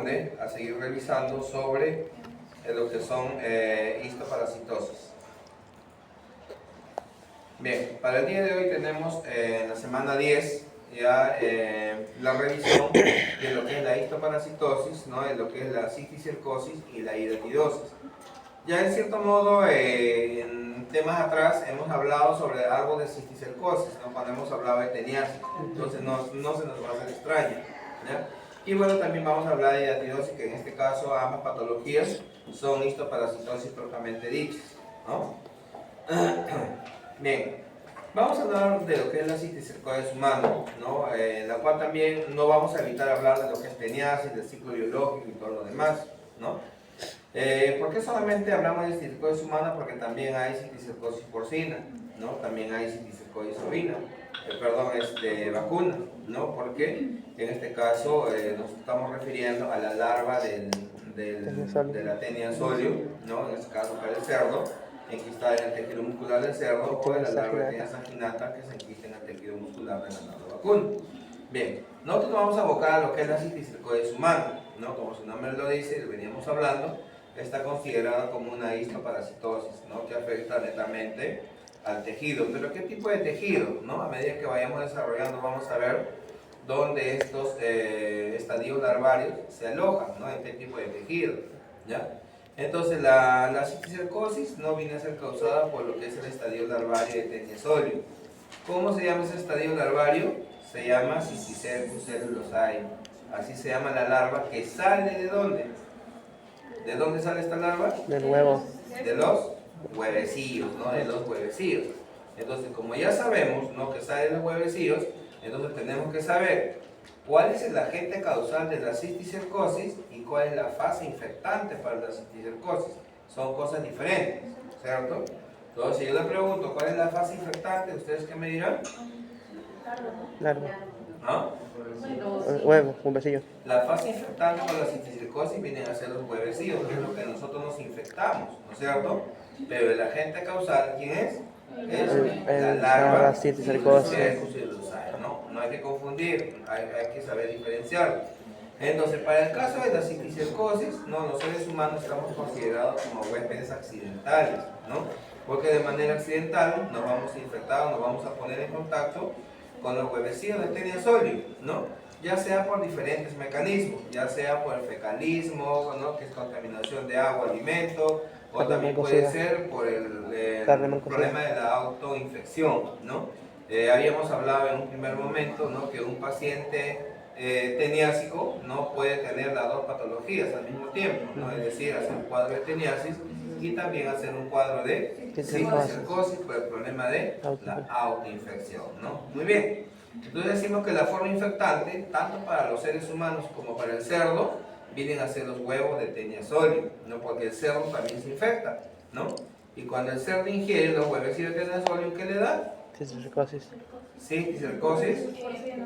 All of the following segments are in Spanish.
corresponde a seguir revisando sobre lo que son histoparasitosis. Bien, para el día de hoy tenemos en la semana 10 ya la revisión de lo que es la histoparasitosis, ¿no? De lo que es la cisticercosis y la hidatidosis. Ya en cierto modo, en temas atrás hemos hablado sobre algo de cisticercosis, ¿no? Cuando hemos hablado de teniasis, entonces no se nos va a hacer extraño, ¿ya? Y bueno, también vamos a hablar de hidatidosis, que en este caso ambas patologías son histoparasitosis propiamente dichas, ¿no? Bien, vamos a hablar de lo que es la cisticercosis humana, ¿no? La cual también no vamos a evitar hablar de lo que es teniasis, del ciclo biológico y todo lo demás, ¿no? ¿Por qué solamente hablamos de cisticercosis humana? Porque también hay cisticercosis porcina, ¿no? También hay cisticercosis ovina, vacuna, ¿no? Porque en este caso nos estamos refiriendo a la larva de la Taenia solium, ¿no? En este caso para el cerdo, enquistada en el tejido muscular del cerdo, o de la larva de Taenia saginata que se enquista en el tejido muscular del ganado vacuno. Bien, nosotros nos vamos a abocar a lo que es la cisticercosis humana, ¿no? Como su nombre lo dice, lo veníamos hablando, está considerada como una histoparasitosis, ¿no? Que afecta netamente al tejido. ¿Pero qué tipo de tejido? ¿No? A medida que vayamos desarrollando vamos a ver dónde estos estadios larvarios se alojan, ¿no? En qué tipo de tejido, ¿ya? Entonces la cisticercosis no viene a ser causada por lo que es el estadio larvario de Taenia solium. ¿Cómo se llama ese estadio larvario? Se llama Cisticercus cellulosae. Así se llama la larva que sale ¿de dónde? ¿De dónde sale esta larva? Del huevo. De los huevecillos, ¿no? De los huevecillos. Entonces, como ya sabemos, ¿no? Que salen los huevecillos, entonces tenemos que saber cuál es el agente causal de la cisticercosis y cuál es la fase infectante para la cisticercosis. Son cosas diferentes, ¿cierto? Entonces, si yo le pregunto cuál es la fase infectante, ¿ustedes qué me dirán? Larva. ¿No? Huevo, huevecillo. La fase infectante con la cisticercosis vienen a ser los huevecillos, que es lo que nosotros nos infectamos, ¿no es cierto? Pero el agente causal, ¿quién es? Es la larva la cisticercosis. ¿no? No hay que confundir, hay que saber diferenciar. Entonces, para el caso de la cisticercosis, ¿no? Los seres humanos estamos considerados como huéspedes accidentales, ¿no? Porque de manera accidental nos vamos a infectar, nos vamos a poner en contacto con los huevecillos de Taenia solium, ¿no? Ya sea por diferentes mecanismos, ya sea por el fecalismo, ¿no? Que es contaminación de agua, alimento, o también puede ser por el problema de la autoinfección, ¿no? Habíamos hablado en un primer momento, ¿no? Que un paciente teniásico no puede tener las dos patologías al mismo tiempo, ¿no? Es decir, hacer un cuadro de teniasis y también hacer un cuadro de cisticercosis por el problema de la autoinfección, ¿no? Muy bien. Entonces decimos que la forma infectante, tanto para los seres humanos como para el cerdo, vienen a ser los huevos de Taenia solium, ¿no? Porque el cerdo también se infecta, ¿no? Y cuando el cerdo ingiere los huevecillos de Taenia solium, ¿qué le da? Cisticercosis. Cisticercosis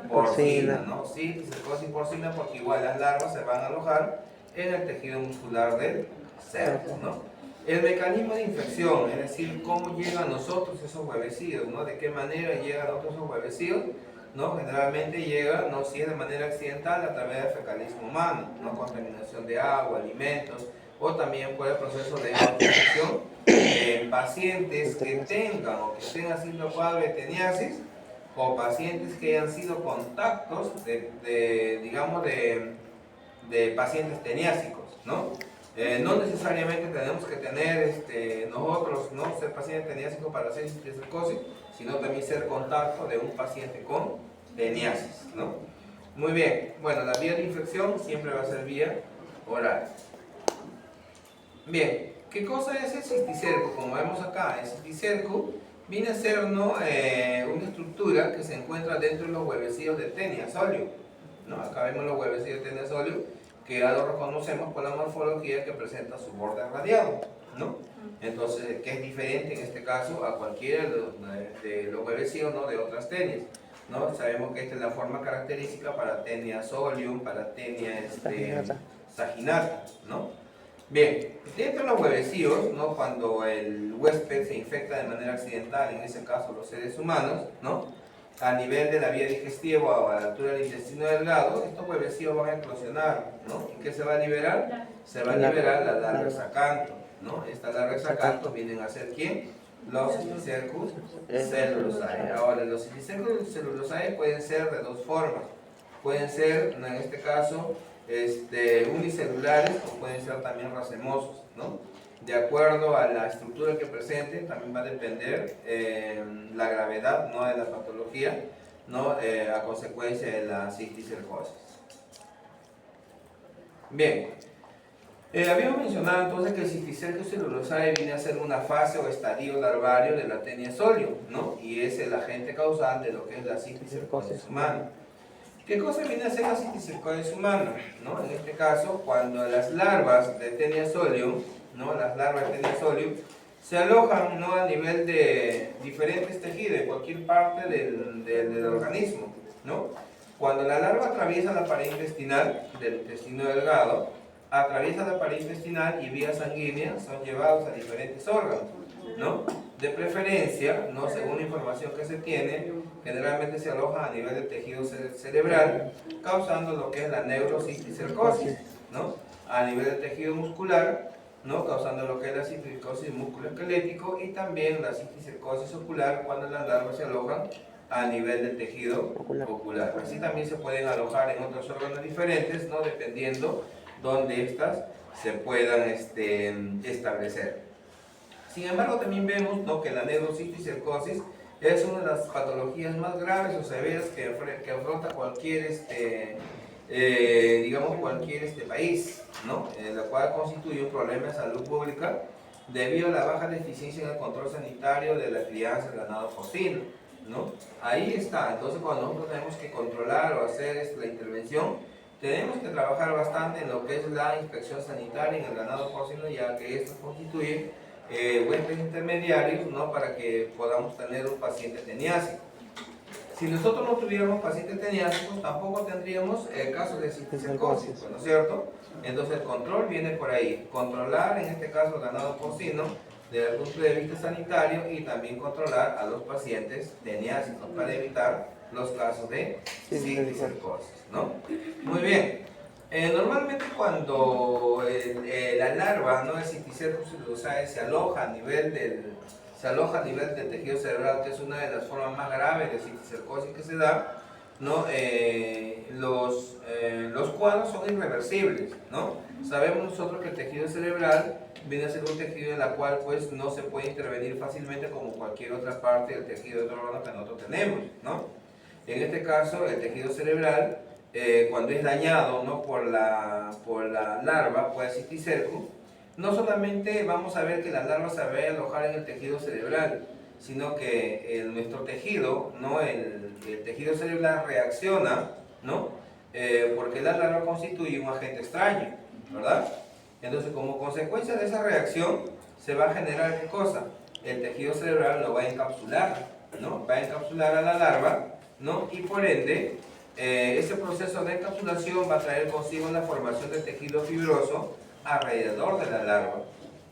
porcina, ¿no? Cisticercosis porcina, porque igual las larvas se van a alojar en el tejido muscular del cerdo, ¿no? El mecanismo de infección, es decir, cómo llegan a nosotros esos huevecillos, ¿no? De qué manera llegan a nosotros esos huevecillos, ¿no? Generalmente llega, ¿no? Si es de manera accidental, a través del fecalismo humano, ¿no? Contaminación de agua, alimentos, o también por el proceso de infección en pacientes que tengan o que estén haciendo cuadro de teniasis, o pacientes que hayan sido contactos de pacientes teniásicos, ¿no? No necesariamente tenemos que tener nosotros, ¿no? Ser paciente teniásico para hacer cisticercosis, sino también ser contacto de un paciente con teniasis, ¿no? Muy bien, bueno, la vía de infección siempre va a ser vía oral. Bien, ¿qué cosa es el cisticerco? Como vemos acá, el cisticerco viene a ser, ¿no? Una estructura que se encuentra dentro de los huevecillos de Taenia solium, ¿no? Acá vemos los huevecillos de Taenia solium, que ya lo reconocemos por la morfología que presenta su borde radiado, ¿no? Entonces, que es diferente en este caso a cualquiera de los huevecillos, ¿no? De otras tenias, ¿no? Sabemos que esta es la forma característica para Taenia solium, para Taenia saginata, ¿no? Bien, dentro de los huevecillos, ¿no? Cuando el huésped se infecta de manera accidental, en ese caso los seres humanos, ¿no? a nivel de la vía digestiva o a la altura del intestino delgado, estos huevecillos van a eclosionar, ¿no? ¿Y qué se va a liberar? Se va a liberar la larva hexacanto, ¿no? Esta larva hexacanto vienen a ser ¿quién? Los Cysticercus celulosae. Ahora, los Cysticercus celulosae pueden ser de dos formas. Pueden ser, en este caso, unicelulares o pueden ser también racemosos, ¿no? De acuerdo a la estructura que presenten, también va a depender la gravedad, ¿no?, de la patología, ¿no?, a consecuencia de la cisticercosis. Bien, habíamos mencionado entonces que el Cysticercus celulosae viene a ser una fase o estadio larvario de la Taenia solium, ¿no?, y es el agente causal de lo que es la cisticercosis humana. ¿Qué cosa viene a ser la cisticercosis humana? ¿No? En este caso, cuando las larvas de Taenia solium, ¿no?, las larvas de Taenia solium se alojan, ¿no?, a nivel de diferentes tejidos, de cualquier parte del organismo, ¿no? Cuando la larva atraviesa la pared intestinal del intestino delgado, atraviesa la pared intestinal y vía sanguínea son llevados a diferentes órganos, ¿no? De preferencia, ¿no?, según la información que se tiene, generalmente se aloja a nivel del tejido cerebral, causando lo que es la neurocisticercosis, ¿no? A nivel del tejido muscular, ¿no?, causando lo que es la cisticercosis musculoesquelético, y también la cisticercosis ocular cuando las larvas se alojan a nivel del tejido ocular. Así también se pueden alojar en otros órganos diferentes, ¿no?, dependiendo donde éstas se puedan establecer. Sin embargo, también vemos, ¿no?, que la neurocisticercosis es una de las patologías más graves o severas que afronta cualquier, cualquier país, ¿no?, la cual constituye un problema de salud pública debido a la baja deficiencia en el control sanitario de la crianza del ganado porcino, ¿no? Ahí está. Entonces, cuando nosotros tenemos que controlar o hacer la intervención, tenemos que trabajar bastante en lo que es la inspección sanitaria en el ganado porcino, ya que esto constituye huéspedes intermediarios, ¿no?, para que podamos tener un paciente teniásico. Si nosotros no tuviéramos pacientes teniásicos, tampoco tendríamos casos de cisticercosis, ¿no es cierto? Entonces el control viene por ahí, controlar en este caso el ganado porcino desde el punto de vista sanitario, y también controlar a los pacientes teniásicos para evitar los casos de cisticercosis, ¿no? Muy bien. Normalmente cuando la larva, ¿no?, de Cysticercus celulosae se aloja a nivel del tejido cerebral, que es una de las formas más graves de cisticercosis que se da, ¿no?, los cuadros son irreversibles, ¿no? Sabemos nosotros que el tejido cerebral viene a ser un tejido en el cual pues no se puede intervenir fácilmente como cualquier otra parte del tejido de otro órgano que nosotros tenemos, ¿no? En este caso, el tejido cerebral, cuando es dañado, ¿no?, por la larva, por el cisticercus, no solamente vamos a ver que la larva se va a alojar en el tejido cerebral, sino que nuestro tejido, ¿no?, el tejido cerebral reacciona, ¿no?, porque la larva constituye un agente extraño, ¿verdad? Entonces, como consecuencia de esa reacción, se va a generar ¿qué cosa? El tejido cerebral lo va a encapsular, ¿no? Va a encapsular a la larva, ¿no? Y por ende, ese proceso de encapsulación va a traer consigo la formación de tejido fibroso alrededor de la larva,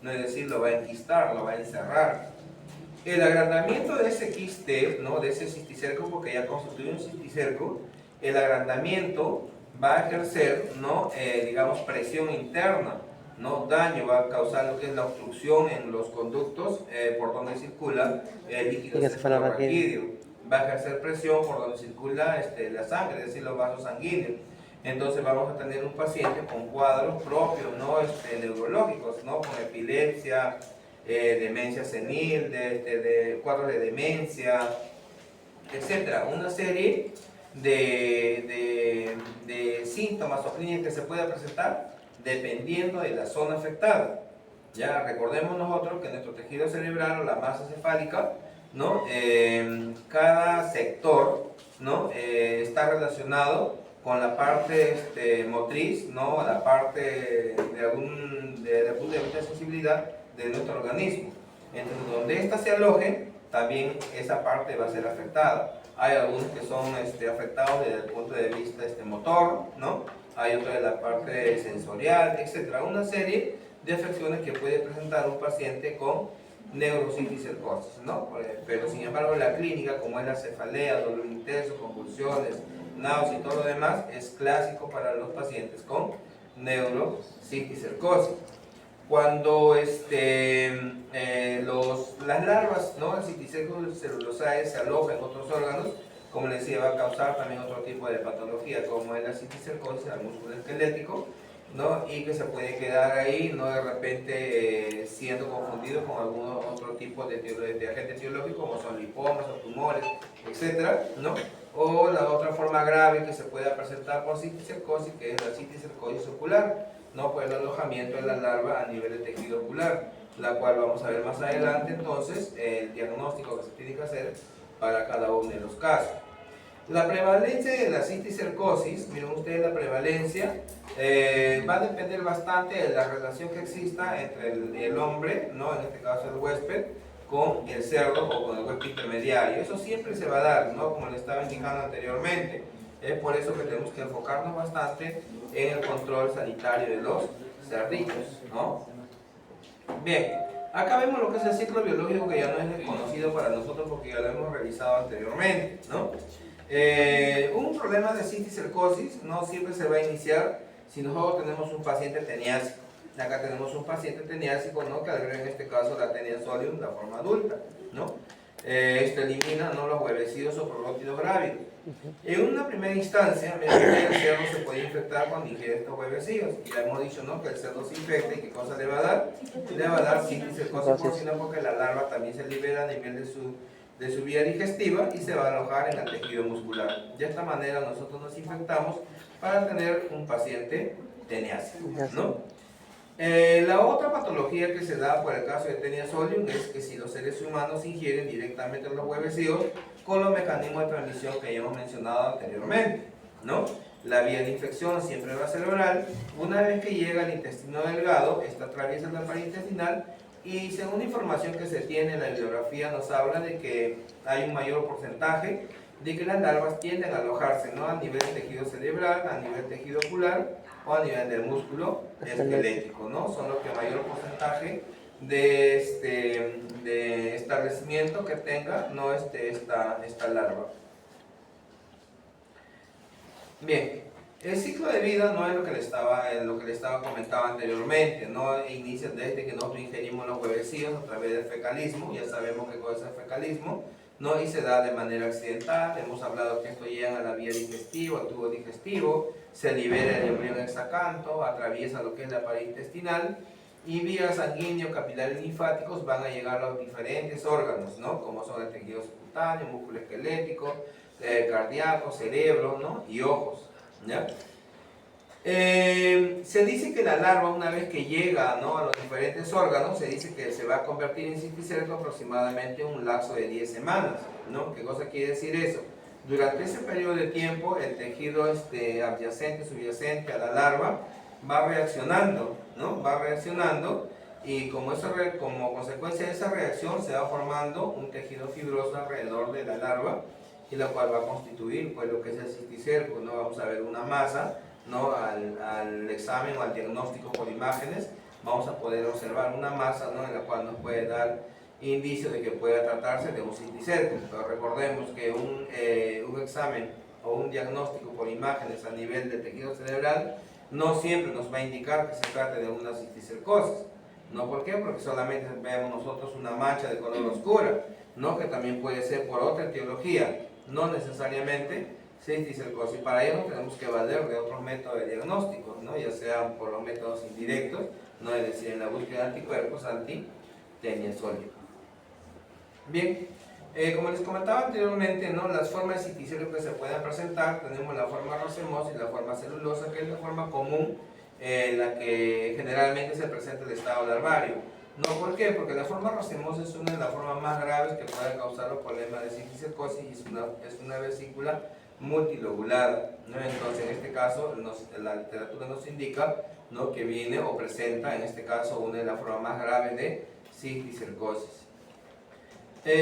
¿no? Es decir, lo va a enquistar, lo va a encerrar. El agrandamiento de ese quiste, ¿no?, de ese cisticerco, porque ya constituye un cisticerco, el agrandamiento va a ejercer, ¿no?, presión interna, ¿no? Daño, va a causar lo que es la obstrucción en los conductos por donde circula el líquido cefalorraquídeo. Va a ejercer presión por donde circula la sangre, es decir, los vasos sanguíneos. Entonces vamos a tener un paciente con cuadros propios, ¿no?, neurológicos, ¿no?, con epilepsia, demencia senil, de cuadros de demencia, etcétera. Una serie de síntomas o clínicas que se pueden presentar dependiendo de la zona afectada. Ya recordemos nosotros que nuestro tejido cerebral o la masa cefálica, ¿no?, cada sector, ¿no?, está relacionado con la parte motriz, ¿no?, la parte desde el punto de vista de sensibilidad de nuestro organismo. Entonces, donde ésta se aloje, también esa parte va a ser afectada. Hay algunos que son afectados desde el punto de vista motor, ¿no? Hay otros de la parte sensorial, etc. Una serie de afecciones que puede presentar un paciente con neurocisticercosis, ¿no? Pero sin embargo la clínica, como es la cefalea, dolor intenso, convulsiones, náuseas y todo lo demás, es clásico para los pacientes con neurocisticercosis. Cuando las larvas, ¿no? El cisticerco celulosae se aloja en otros órganos, como les decía, va a causar también otro tipo de patología, como es la cisticercosis al músculo esquelético, ¿no? Y que se puede quedar ahí, ¿no? De repente siendo confundido con algún otro tipo de agente etiológico, como son lipomas o tumores, etcétera, ¿no? O la otra forma grave que se pueda presentar por cisticercosis, que es la cisticercosis ocular, ¿no? Por el alojamiento de la larva a nivel de tejido ocular, la cual vamos a ver más adelante. Entonces el diagnóstico que se tiene que hacer para cada uno de los casos. La prevalencia de la cisticercosis, miren ustedes, la prevalencia va a depender bastante de la relación que exista entre el hombre, ¿no? En este caso el huésped, con el cerdo o con el huésped intermediario. Eso siempre se va a dar, ¿no? Como le estaba indicando anteriormente. Es por eso que tenemos que enfocarnos bastante en el control sanitario de los cerditos, ¿no? Bien, acá vemos lo que es el ciclo biológico, que ya no es desconocido para nosotros porque ya lo hemos revisado anteriormente, ¿no? Un problema de cisticercosis no siempre se va a iniciar si nosotros tenemos un paciente teniásico. Acá tenemos un paciente teniásico, ¿no? Que agrega en este caso la Taenia solium, la forma adulta, ¿no? Esto elimina, ¿no? Los huevecillos o proglótidos grávidos. En una primera instancia, el cerdo se puede infectar cuando ingiere estos huevecillos. Ya hemos dicho, ¿no? Que el cerdo se infecta y ¿qué cosa le va a dar? Le va a dar cisticercosis porcina, porque la larva también se libera a nivel de su vía digestiva y se va a alojar en el tejido muscular. De esta manera nosotros nos infectamos para tener un paciente teniásico, ¿no? La otra patología que se da por el caso de Taenia solium es que si los seres humanos ingieren directamente los huevecillos con los mecanismos de transmisión que ya hemos mencionado anteriormente, ¿no? La vía de infección siempre va a ser oral. Una vez que llega al intestino delgado, esta atraviesa la pared intestinal y según la información que se tiene en la bibliografía nos habla de que hay un mayor porcentaje de que las larvas tienden a alojarse, ¿no? A nivel de tejido cerebral, a nivel de tejido ocular o a nivel del músculo esquelético, ¿no? Son los que mayor porcentaje de establecimiento que tenga, ¿no? esta larva. Bien, el ciclo de vida no es lo que le estaba comentando anteriormente, ¿no? Inicia desde que nosotros ingerimos los huevecillos a través del fecalismo, ya sabemos qué cosa es el fecalismo, ¿no? Y se da de manera accidental. Hemos hablado que esto llega a la vía digestiva, al tubo digestivo, se libera el embrión hexacanto, atraviesa lo que es la pared intestinal y vía sanguíneo, capilares linfáticos van a llegar a los diferentes órganos, ¿no? Como son el tejido subcutáneo, músculo esquelético, cardíaco, cerebro, ¿no? Y ojos, ¿ya? Se dice que la larva, una vez que llega, ¿no? A los diferentes órganos, se dice que se va a convertir en cisticerco aproximadamente en un lapso de 10 semanas, ¿no? ¿Qué cosa quiere decir eso? Durante ese periodo de tiempo, el tejido adyacente, subyacente a la larva va reaccionando, ¿no? Va reaccionando y como consecuencia de esa reacción se va formando un tejido fibroso alrededor de la larva y la cual va a constituir, pues, lo que es el cisticerco, ¿no? Vamos a ver una masa, ¿no? Al examen o al diagnóstico por imágenes vamos a poder observar una masa, ¿no? En la cual nos puede dar indicio de que pueda tratarse de un cisticerco. Pero recordemos que un examen o un diagnóstico por imágenes a nivel del tejido cerebral no siempre nos va a indicar que se trate de una cisticercosis, ¿no? ¿Por qué? Porque solamente vemos nosotros una mancha de color oscura, ¿no? Que también puede ser por otra etiología, no necesariamente cisticercosis. Para ello tenemos que valer de otros métodos de diagnóstico, ¿no? Ya sean por los métodos indirectos, ¿no? Es decir, en la búsqueda de anticuerpos anti-Taenia solium. Bien, como les comentaba anteriormente, ¿no? Las formas de cisticerco que se pueden presentar, tenemos la forma racemosa y la forma celulosa, que es la forma común en la que generalmente se presenta el estado larvario. ¿No? ¿Por qué? Porque la forma racemosa es una de las formas más graves que puede causar los problemas de cisticercosis y es una vesícula multilobulada, ¿no? Entonces, en este caso, la literatura nos indica, ¿no? Que viene o presenta, en este caso, una de las formas más graves de cisticercosis.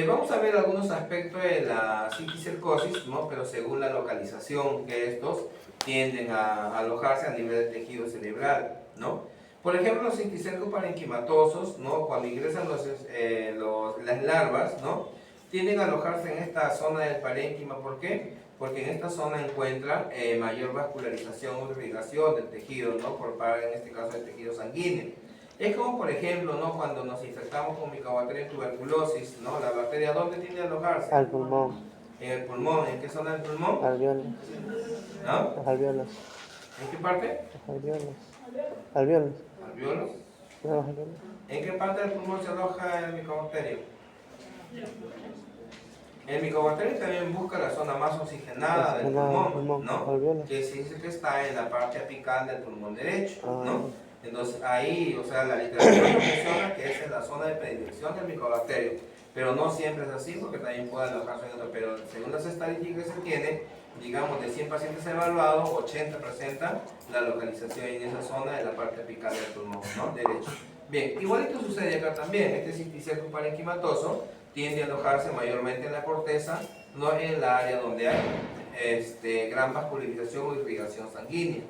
Vamos a ver algunos aspectos de la cisticercosis, ¿no? Pero según la localización que estos tienden a alojarse a nivel del tejido cerebral, ¿no? Por ejemplo, los cisticercos parenquimatosos, ¿no? Cuando ingresan las larvas, ¿no? Tienden a alojarse en esta zona del parénquima. ¿Por qué? Porque en esta zona encuentran mayor vascularización o irrigación del tejido, ¿no? Por parte, en este caso, del tejido sanguíneo. Es como, por ejemplo, ¿no? Cuando nos infectamos con Mycobacterium tuberculosis, ¿no? La bacteria, ¿dónde tiende a alojarse? Al pulmón. En el pulmón. ¿En qué zona del pulmón? Alveolos. ¿No? Los alveolos. ¿En qué parte? Los alveolos. Alveolos. ¿Alveolos? No, los alveolos. ¿En qué parte del pulmón se aloja el Mycobacterium? El Mycobacterium también busca la zona más oxigenada del pulmón, ¿no? Que se dice que está en la parte apical del pulmón derecho, ¿no? Entonces ahí, o sea, la literatura menciona que esa es la zona de predilección del Mycobacterium, pero no siempre es así porque también puede alojarse en otro, pero según las estadísticas que se tiene, digamos de 100 pacientes evaluados, 80 presentan la localización en esa zona de la parte apical del pulmón, ¿no? Derecho. Bien, igualito sucede acá también, este cisticerco parenquimatoso tiende a alojarse mayormente en la corteza, no en la área donde hay gran vascularización o irrigación sanguínea.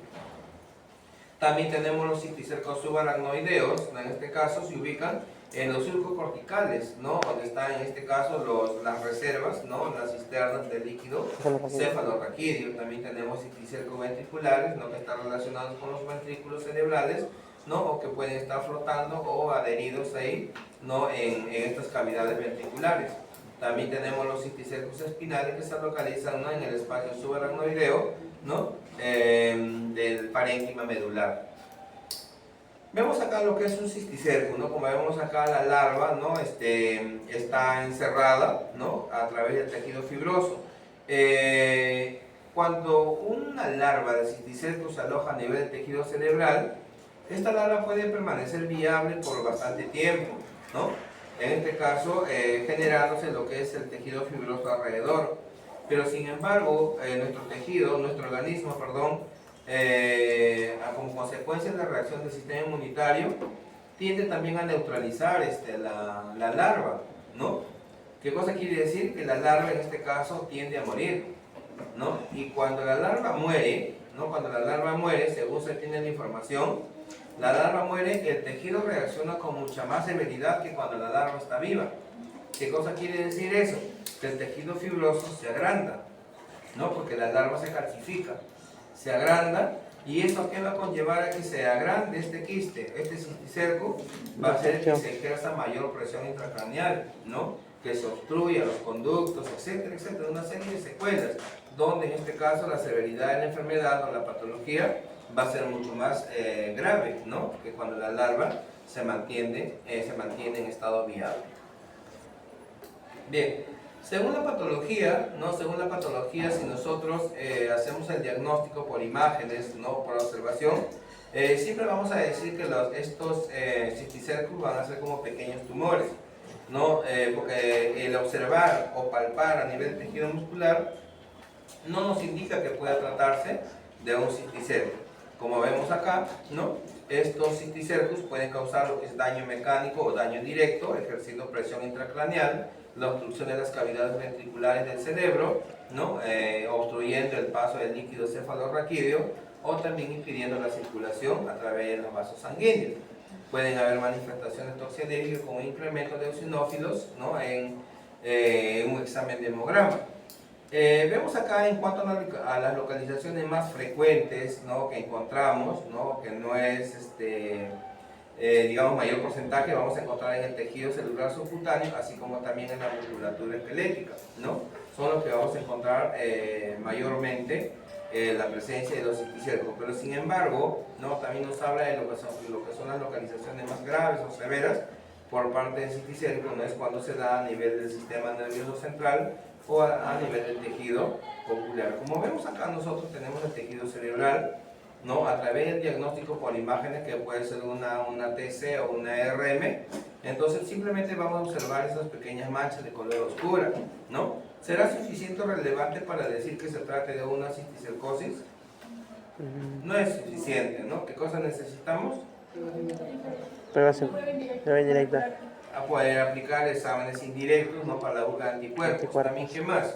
También tenemos los cisticercos subaracnoideos, ¿no? En este caso se ubican en los surcos corticales, ¿no? Donde están en este caso las reservas, ¿no? Las cisternas de líquido cefalorraquídeo. También tenemos cisticercos ventriculares, ¿no? Que están relacionados con los ventrículos cerebrales, ¿no? O que pueden estar flotando o adheridos ahí, ¿no? En estas cavidades ventriculares. También tenemos los cisticercos espinales que se localizan, ¿no? En el espacio subaracnoideo, ¿no? Del parénquima medular. Vemos acá lo que es un cisticerco, ¿no? Como vemos acá la larva, ¿no? Está encerrada, ¿no? A través del tejido fibroso. Cuando una larva de cisticerco se aloja a nivel del tejido cerebral, esta larva puede permanecer viable por bastante tiempo, ¿no? En este caso, generándose lo que es el tejido fibroso alrededor. Pero sin embargo, nuestro organismo, como consecuencia de la reacción del sistema inmunitario, tiende también a neutralizar la larva, ¿no? ¿Qué cosa quiere decir? Que la larva en este caso tiende a morir, ¿no? Y cuando la larva muere, ¿no? Cuando la larva muere, según se tiene la información, la larva muere, el tejido reacciona con mucha más severidad que cuando la larva está viva. ¿Qué cosa quiere decir eso? Que el tejido fibroso se agranda, ¿no? Porque la larva se calcifica, se agranda, y eso ¿qué va a conllevar a que se agrande este quiste? Este cisticerco va a hacer que se ejerza mayor presión intracraneal, ¿no? Que se obstruya los conductos, etcétera, etcétera, una serie de secuelas, donde en este caso la severidad de la enfermedad o la patología va a ser mucho más grave, ¿no? Que cuando la larva se mantiene en estado viable. Bien, según la patología, ¿no? Según la patología, si nosotros hacemos el diagnóstico por imágenes, ¿no? Por observación, siempre vamos a decir que estos cisticercos van a ser como pequeños tumores, ¿no? Porque el observar o palpar a nivel de tejido muscular no nos indica que pueda tratarse de un cisticerco. Como vemos acá, ¿no? Estos cisticercos pueden causar lo que es daño mecánico o daño directo, ejerciendo presión intracraneal, la obstrucción de las cavidades ventriculares del cerebro, ¿no? Obstruyendo el paso del líquido cefalorraquídeo o también impidiendo la circulación a través de los vasos sanguíneos. Pueden haber manifestaciones toxiológicas con un incremento de eosinófilos, ¿no? En un examen de hemograma. Vemos acá en cuanto a las localizaciones más frecuentes, ¿no? Que encontramos, ¿no? Que no es digamos mayor porcentaje, vamos a encontrar en el tejido celular subcutáneo, así como también en la musculatura esquelética, ¿no? Son los que vamos a encontrar mayormente la presencia de los cisticercos, pero sin embargo, ¿no? También nos habla de lo que son las localizaciones más graves o severas por parte del cisticerco, no es cuando se da a nivel del sistema nervioso central o a nivel del tejido ocular. Como vemos acá, nosotros tenemos el tejido cerebral, ¿no? A través del diagnóstico por imágenes, que puede ser una TC o una RM, entonces simplemente vamos a observar esas pequeñas manchas de color oscura, ¿no? ¿Será suficiente o relevante para decir que se trate de una cisticercosis? No es suficiente, ¿no? ¿Qué cosa necesitamos? Prueba indirecta. A poder aplicar exámenes indirectos, ¿no? Para la búsqueda de anticuerpos. También, ¿qué más?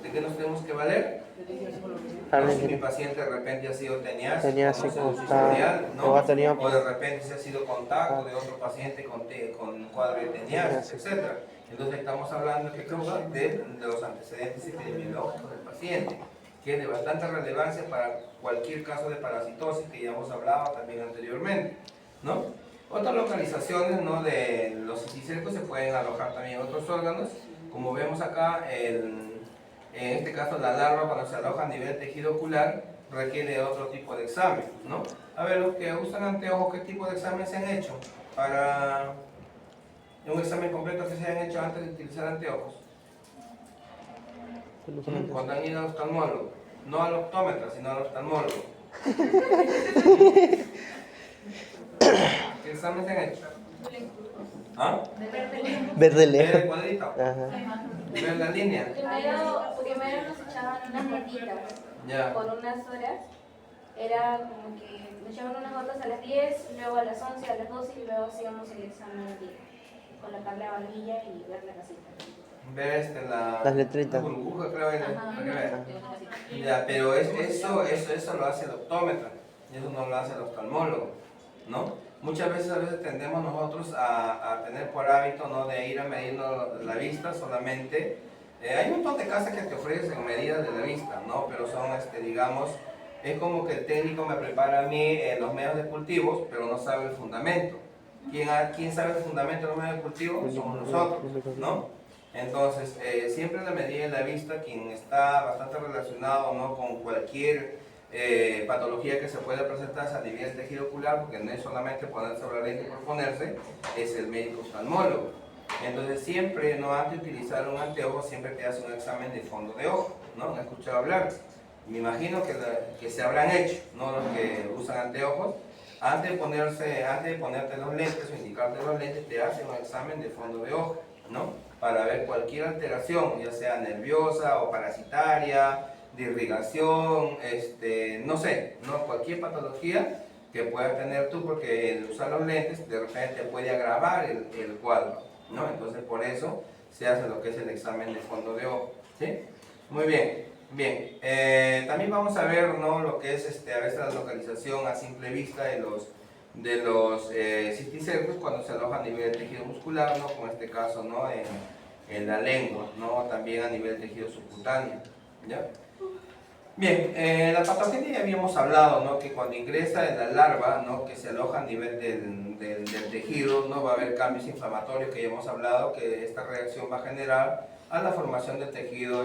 ¿De qué nos tenemos que valer? Si mi paciente de repente ha sido teniásico, Teniásico, su historial, ¿no? o ha tenido O de repente se ha sido contacto de otro paciente con cuadro de teniasis, etc. Entonces estamos hablando de los antecedentes epidemiológicos del paciente, que es de bastante relevancia para cualquier caso de parasitosis que ya hemos hablado también anteriormente, ¿no? Otras localizaciones, ¿no?, de los cisticercos se pueden alojar también en otros órganos, como vemos acá, en este caso la larva cuando se aloja a nivel tejido ocular requiere otro tipo de examen, ¿no? A ver, los que usan anteojos, ¿qué tipo de examen se han hecho para un examen completo que se hayan hecho antes de utilizar anteojos? Cuando han ido al oftalmólogo, no al optómetra, sino al oftalmólogo. ¿Qué examen se han hecho? ¿Ah? Verde lejos. ¿Ver el cuadrito? Ajá. ¿Ver la línea? Primero nos echaban unas gotitas Ya. por unas horas. Era como que nos echaban unas gotas a las 10, luego a las 11, a las 12 y luego hacíamos el examen colocar la varilla y ver la casita. Ver las letritas. La burbuja, creo que Ajá. Ya, pero eso lo hace el optómetra y eso no lo hace el oftalmólogo, ¿no? Muchas veces tendemos nosotros a tener por hábito, ¿no?, de ir a medirnos la vista solamente. Hay un montón de casas que te ofrecen medidas de la vista, ¿no? Pero son, digamos, es como que el técnico me prepara a mí los medios de cultivos, pero no sabe el fundamento. ¿Quién sabe el fundamento de los medios de cultivos? Somos nosotros, ¿no? Entonces, siempre la medida de la vista, quien está bastante relacionado, ¿no?, con cualquier patología que se pueda presentar a nivel del tejido ocular, porque no es solamente ponerse sobre la lente por ponerse, es el médico oftalmólogo. Entonces siempre, ¿no?, antes de utilizar un anteojo, siempre te hace un examen de fondo de ojo, ¿no? ¿Han escuchado hablar? Me imagino que se habrán hecho, ¿no?, los que usan anteojos. Antes de ponerte los lentes o indicarte los lentes, te hacen un examen de fondo de ojo, ¿no?, para ver cualquier alteración, ya sea nerviosa o parasitaria, de irrigación, no sé, ¿no?, cualquier patología que puedas tener tú, porque el usar los lentes de repente puede agravar el cuadro, ¿no? Entonces por eso se hace lo que es el examen de fondo de ojo, ¿sí? Muy bien, bien. También vamos a ver, ¿no?, lo que es a veces la localización a simple vista de los cisticercos cuando se aloja a nivel del tejido muscular, ¿no?, como en este caso, ¿no?, en la lengua, ¿no?, también a nivel del tejido subcutáneo, ¿ya? Bien, la patogenia ya habíamos hablado, ¿no?, que cuando ingresa en la larva, ¿no?, que se aloja a nivel del tejido, no va a haber cambios inflamatorios, que ya hemos hablado, que esta reacción va a generar a la formación de tejido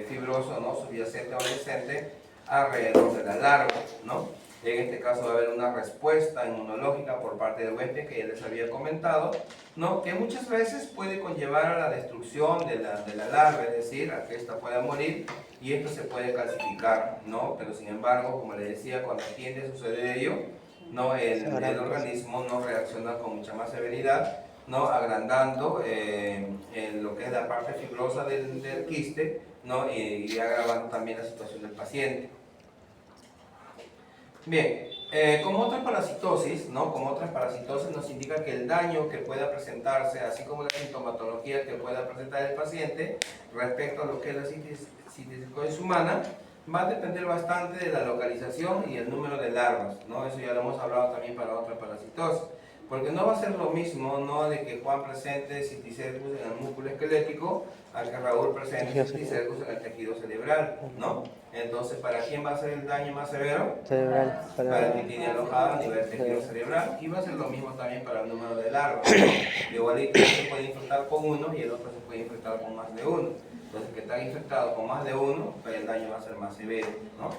fibroso, ¿no?, subyacente o adolescente alrededor de la larva, ¿no? En este caso va a haber una respuesta inmunológica por parte del huésped, que ya les había comentado, ¿no?, que muchas veces puede conllevar a la destrucción de la larva, es decir, a que ésta pueda morir, y esto se puede calcificar, ¿no? Pero sin embargo, como les decía, cuando tiende a suceder ello, ¿no?, el organismo no reacciona con mucha más severidad, ¿no?, agrandando lo que es la parte fibrosa del quiste, ¿no?, y agravando también la situación del paciente. Bien, como otras parasitosis, ¿no?, nos indica que el daño que pueda presentarse, así como la sintomatología que pueda presentar el paciente respecto a lo que es la cisticercosis humana, va a depender bastante de la localización y el número de larvas, ¿no? Eso ya lo hemos hablado también para otra parasitosis. Porque no va a ser lo mismo, ¿no?, de que Juan presente cisticercus en el músculo esquelético a que Raúl presente cisticercus en el tejido cerebral, ¿no? Entonces, ¿para quién va a ser el daño más severo? Cerebral. Para el que tiene alojado a nivel tejido cerebral. Y va a ser lo mismo también para el número de larvas. Igualito, uno se puede infectar con uno y el otro se puede infectar con más de uno. Entonces, que están infectados con más de uno, pues el daño va a ser más severo, ¿no?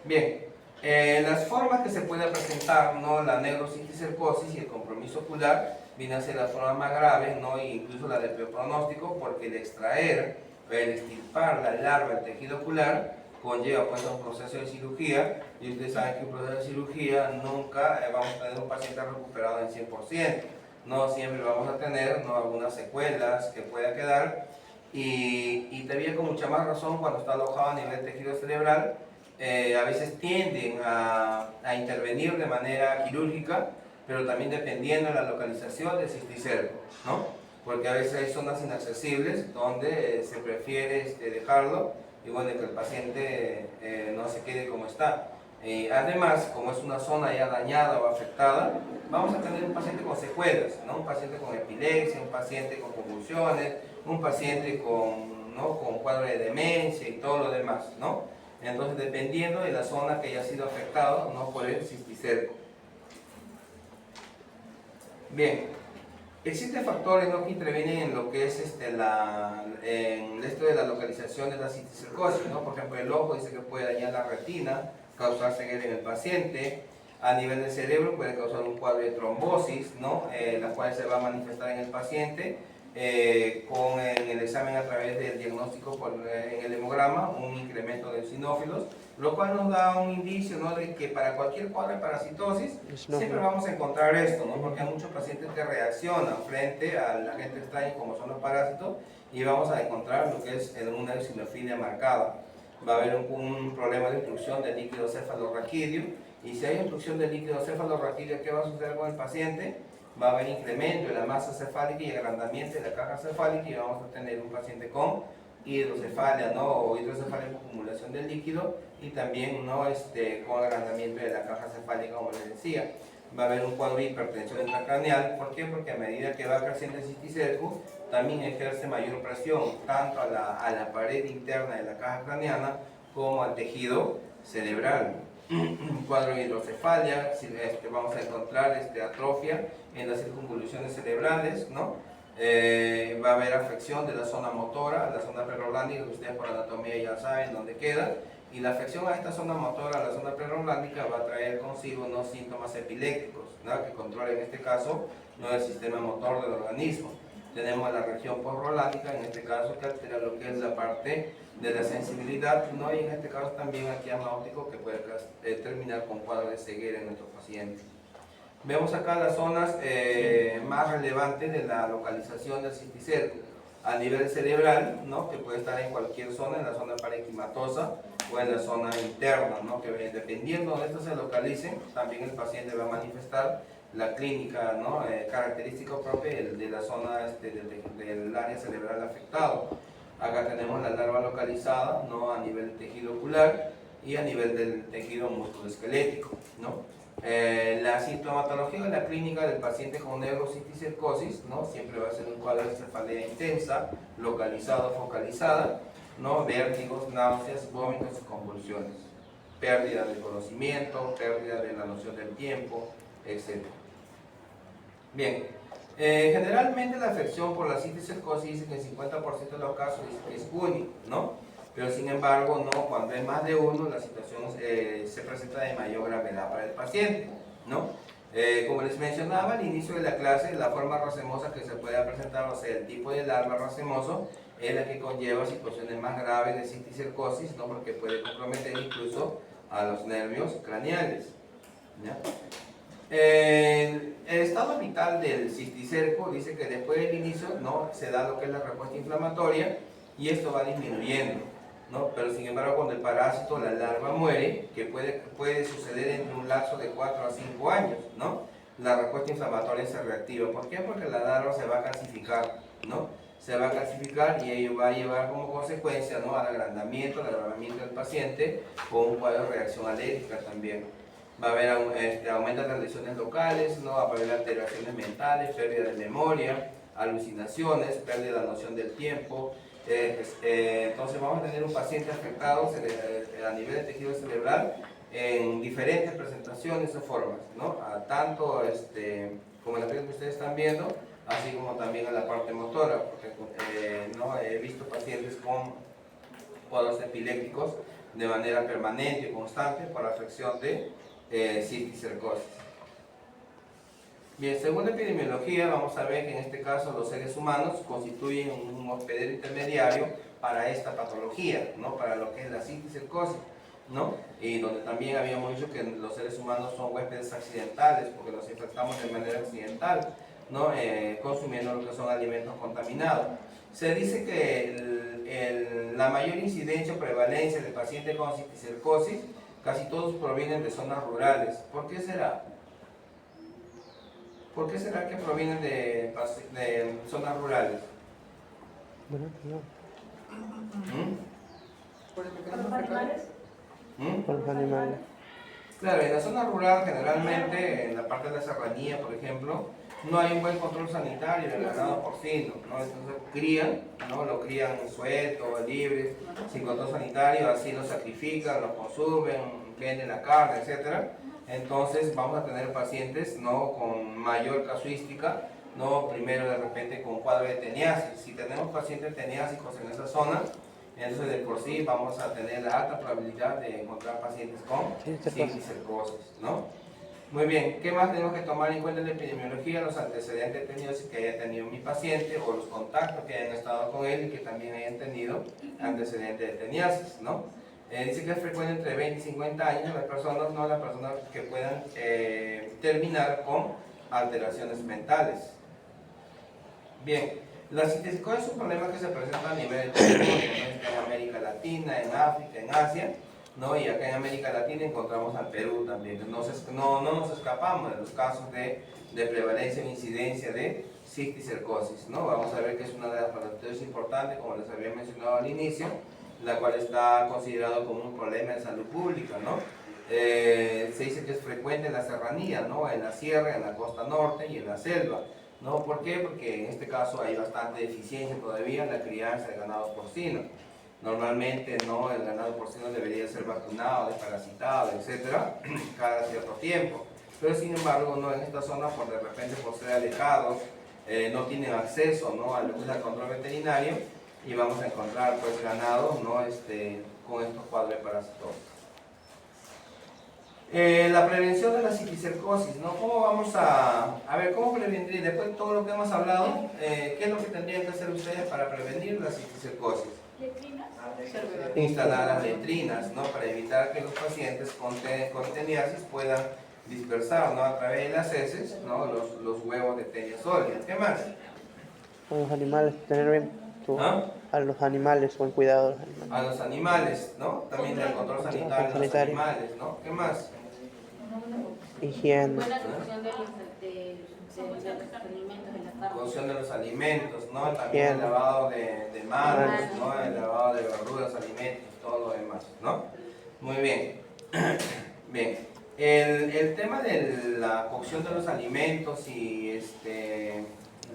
Bien. Las formas que se puede presentar, ¿no?, la neurocisticercosis y el compromiso ocular viene a ser la forma más grave, ¿no?, e incluso la del peor pronóstico, porque el extraer, el extirpar la larva del tejido ocular conlleva pues un proceso de cirugía, y ustedes saben que un proceso de cirugía nunca vamos a tener un paciente recuperado en 100%, no siempre vamos a tener, ¿no?, algunas secuelas que pueda quedar, y todavía con mucha más razón cuando está alojado a nivel tejido cerebral. A veces tienden a intervenir de manera quirúrgica, pero también dependiendo de la localización del cisticerco, ¿no? Porque a veces hay zonas inaccesibles donde se prefiere dejarlo y bueno, que el paciente no se quede como está. Además, como es una zona ya dañada o afectada, vamos a tener un paciente con secuelas, ¿no? Un paciente con epilepsia, un paciente con convulsiones, un paciente con cuadro de demencia y todo lo demás, ¿no? Entonces, dependiendo de la zona que haya sido afectada, ¿no? Por el cisticerco. Bien, existen factores, ¿no? Que intervienen en lo que es en esto de la localización de la cisticercosis, ¿no? Por ejemplo, el ojo dice que puede dañar la retina, causar ceguera en el paciente. A nivel del cerebro puede causar un cuadro de trombosis, ¿no? La cual se va a manifestar en el paciente con el examen a través del diagnóstico en el hemograma, un incremento de eosinófilos, lo cual nos da un indicio, ¿no? De que para cualquier cuadro de parasitosis siempre vamos a encontrar esto, ¿no? Porque hay muchos pacientes que reaccionan frente al agente extraño como son los parásitos y vamos a encontrar lo que es una eosinofilia marcada. Va a haber un problema de obstrucción del líquido cefalorraquídeo, y si hay obstrucción del líquido cefalorraquídeo, ¿qué va a suceder con el paciente? Va a haber incremento de la masa cefálica y agrandamiento de la caja cefálica, y vamos a tener un paciente con hidrocefalia, ¿no? O hidrocefalia por acumulación del líquido, y también, ¿no? Con agrandamiento de la caja cefálica, como les decía. Va a haber un cuadro de hipertensión intracraneal. ¿Por qué? Porque a medida que va creciendo el cisticerco, también ejerce mayor presión tanto a la pared interna de la caja craneana como al tejido cerebral. Un cuadro de hidrocefalia, vamos a encontrar atrofia en las circunvoluciones cerebrales, ¿no? Va a haber afección de la zona motora, la zona prerolándica, que ustedes por anatomía ya saben dónde queda, y la afección a esta zona motora, a la zona prerolándica, va a traer consigo unos síntomas epilépticos, ¿no? Que controlan en este caso, ¿no? El sistema motor del organismo. Tenemos la región postrolándica, en este caso, que altera lo que es la parte de la sensibilidad, ¿no? Y en este caso también aquí óptico, que puede terminar con cuadro de ceguera en nuestros pacientes. Vemos acá las zonas más relevantes de la localización del cisticerco. A nivel cerebral, ¿no? Que puede estar en cualquier zona, en la zona parenquimatosa o en la zona interna, ¿no? Que dependiendo de dónde esto se localice, también el paciente va a manifestar la clínica, ¿no? Característica propia de la zona del área cerebral afectado. Acá tenemos la larva localizada, ¿no? A nivel del tejido ocular y a nivel del tejido musculoesquelético, ¿no? La sintomatología de la clínica del paciente con neurocisticercosis, ¿no? Siempre va a ser un cuadro de cefalea intensa, localizada o focalizada, ¿no? Vértigos, náuseas, vómitos y convulsiones, pérdida del conocimiento, pérdida de la noción del tiempo, etc. Bien, generalmente la afección por la cisticercosis dice que en 50% de los casos es único, ¿no? Pero sin embargo, no, cuando hay más de uno, la situación se presenta de mayor gravedad para el paciente, ¿no? Como les mencionaba al inicio de la clase, la forma racemosa que se puede presentar, o sea, el tipo de larva racemoso, es la que conlleva situaciones más graves de cisticercosis, ¿no? Porque puede comprometer incluso a los nervios craneales, ¿ya? El estado vital del cisticerco dice que después del inicio, ¿no? Se da lo que es la respuesta inflamatoria, y esto va disminuyendo, ¿no? Pero sin embargo, cuando el parásito, la larva, muere, que puede suceder en un lapso de 4 a 5 años, ¿no? La respuesta inflamatoria se reactiva. ¿Por qué? Porque la larva se va a calcificar, ¿no? Se va a calcificar, y ello va a llevar como consecuencia, ¿no? Al agrandamiento, al agravamiento del paciente, con un cuadro de reacción alérgica también. Va a haber aumento de las lesiones locales, ¿no? Va a haber alteraciones mentales, pérdida de memoria, alucinaciones, pérdida de la noción del tiempo. Entonces vamos a tener un paciente afectado a nivel de tejido cerebral en diferentes presentaciones o formas, ¿no? Tanto como la que ustedes están viendo, así como también a la parte motora, porque ¿no? He visto pacientes con cuadros epilépticos de manera permanente y constante por la afección de cisticercosis. Bien, según la epidemiología, vamos a ver que en este caso los seres humanos constituyen un hospedero intermediario para esta patología, ¿no? Para lo que es la cisticercosis, ¿no? Y donde también habíamos dicho que los seres humanos son huéspedes accidentales, porque los infectamos de manera accidental, ¿no? Consumiendo lo que son alimentos contaminados. Se dice que la mayor incidencia o prevalencia de pacientes con cisticercosis, casi todos provienen de zonas rurales. ¿Por qué será? ¿Por qué será que provienen de zonas rurales? Bueno, no. ¿Con los animales? ¿Mm? Con los animales. Claro, en la zona rural generalmente, en la parte de la serranía, por ejemplo, no hay un buen control sanitario del ganado porcino, ¿no? Entonces crían, ¿no? Lo crían suelto, libre, sin control sanitario, así lo sacrifican, lo consumen, venden la carne, etc. Entonces vamos a tener pacientes, ¿no? Con mayor casuística, ¿no? Primero de repente con cuadro de teniasis. Si tenemos pacientes teniásicos en esa zona, entonces de por sí vamos a tener la alta probabilidad de encontrar pacientes con cisticercosis, ¿no? Muy bien, ¿qué más tenemos que tomar en cuenta en la epidemiología? Los antecedentes tenidos que haya tenido mi paciente o los contactos que hayan estado con él y que también hayan tenido antecedentes de teniasis, ¿no? Dice que es frecuente entre 20 y 50 años las personas, no las personas que puedan terminar con alteraciones mentales. Bien, la cisticercosis es un problema que se presenta a nivel de todo el mundo, ¿no? En América Latina, en África, en Asia, ¿no? Y acá en América Latina encontramos al Perú también. No nos escapamos de los casos de prevalencia o incidencia de cisticercosis, ¿no? Vamos a ver que es una de las patologías importantes, como les había mencionado al inicio, la cual está considerado como un problema de salud pública, ¿no? Se dice que es frecuente en la serranía, ¿no? En la sierra, en la costa norte y en la selva. ¿No? ¿Por qué? Porque en este caso hay bastante deficiencia todavía en la crianza de ganado porcino. Normalmente, ¿no? El ganado porcino debería ser vacunado, desparasitado, etcétera, cada cierto tiempo. Pero sin embargo, ¿no? En esta zona, por de repente por ser alejados, no tienen acceso, ¿no? Al control veterinario y vamos a encontrar pues ganado, ¿no? Con estos cuadros de parasitosis. La prevención de la cisticercosis, ¿no? ¿Cómo vamos a ver cómo prevenir? Después de todo lo que hemos hablado, ¿qué es lo que tendrían que hacer ustedes para prevenir la cisticercosis? ¿Letrinas? Instalar las letrinas, ¿no? Para evitar que los pacientes con teniasis puedan dispersar, ¿no? A través de las heces, ¿no? Los huevos de tenia sólida. ¿Qué más? Con los animales, tener bien a los animales, con cuidado de los animales. A los animales, ¿no? También el control sanitario de los animales, ¿no? ¿Qué más? Higiene. Buena cocción de los alimentos, de la carne. Cocción de los alimentos, ¿no? También el lavado de manos, ¿no? El lavado de verduras, alimentos, todo lo demás, ¿no? Muy bien. Bien. El tema de la cocción de los alimentos y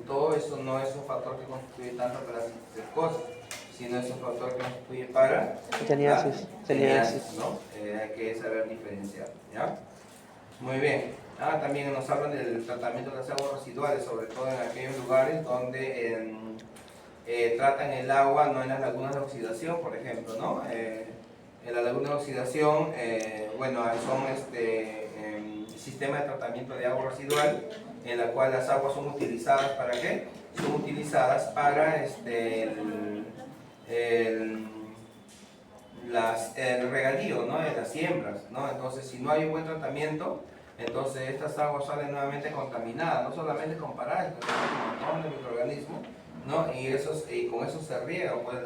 todo eso no es un factor que constituye tanto para la cisticercosis, sino es un factor que constituye para Teniasis, ¿no? Hay que saber diferenciar, ¿ya? Muy bien. También nos hablan del tratamiento de las aguas residuales, sobre todo en aquellos lugares donde tratan el agua, no en las lagunas de oxidación, por ejemplo, ¿no? En la laguna de oxidación, bueno, son sistemas de tratamiento de agua residual, en la cual las aguas son utilizadas ¿para qué? Son utilizadas para el regadío, ¿no? De las siembras, ¿no? Entonces, si no hay un buen tratamiento, entonces estas aguas salen nuevamente contaminadas, no solamente con parásitos, sino con un montón de microorganismos, ¿no? Y con eso se riegan pues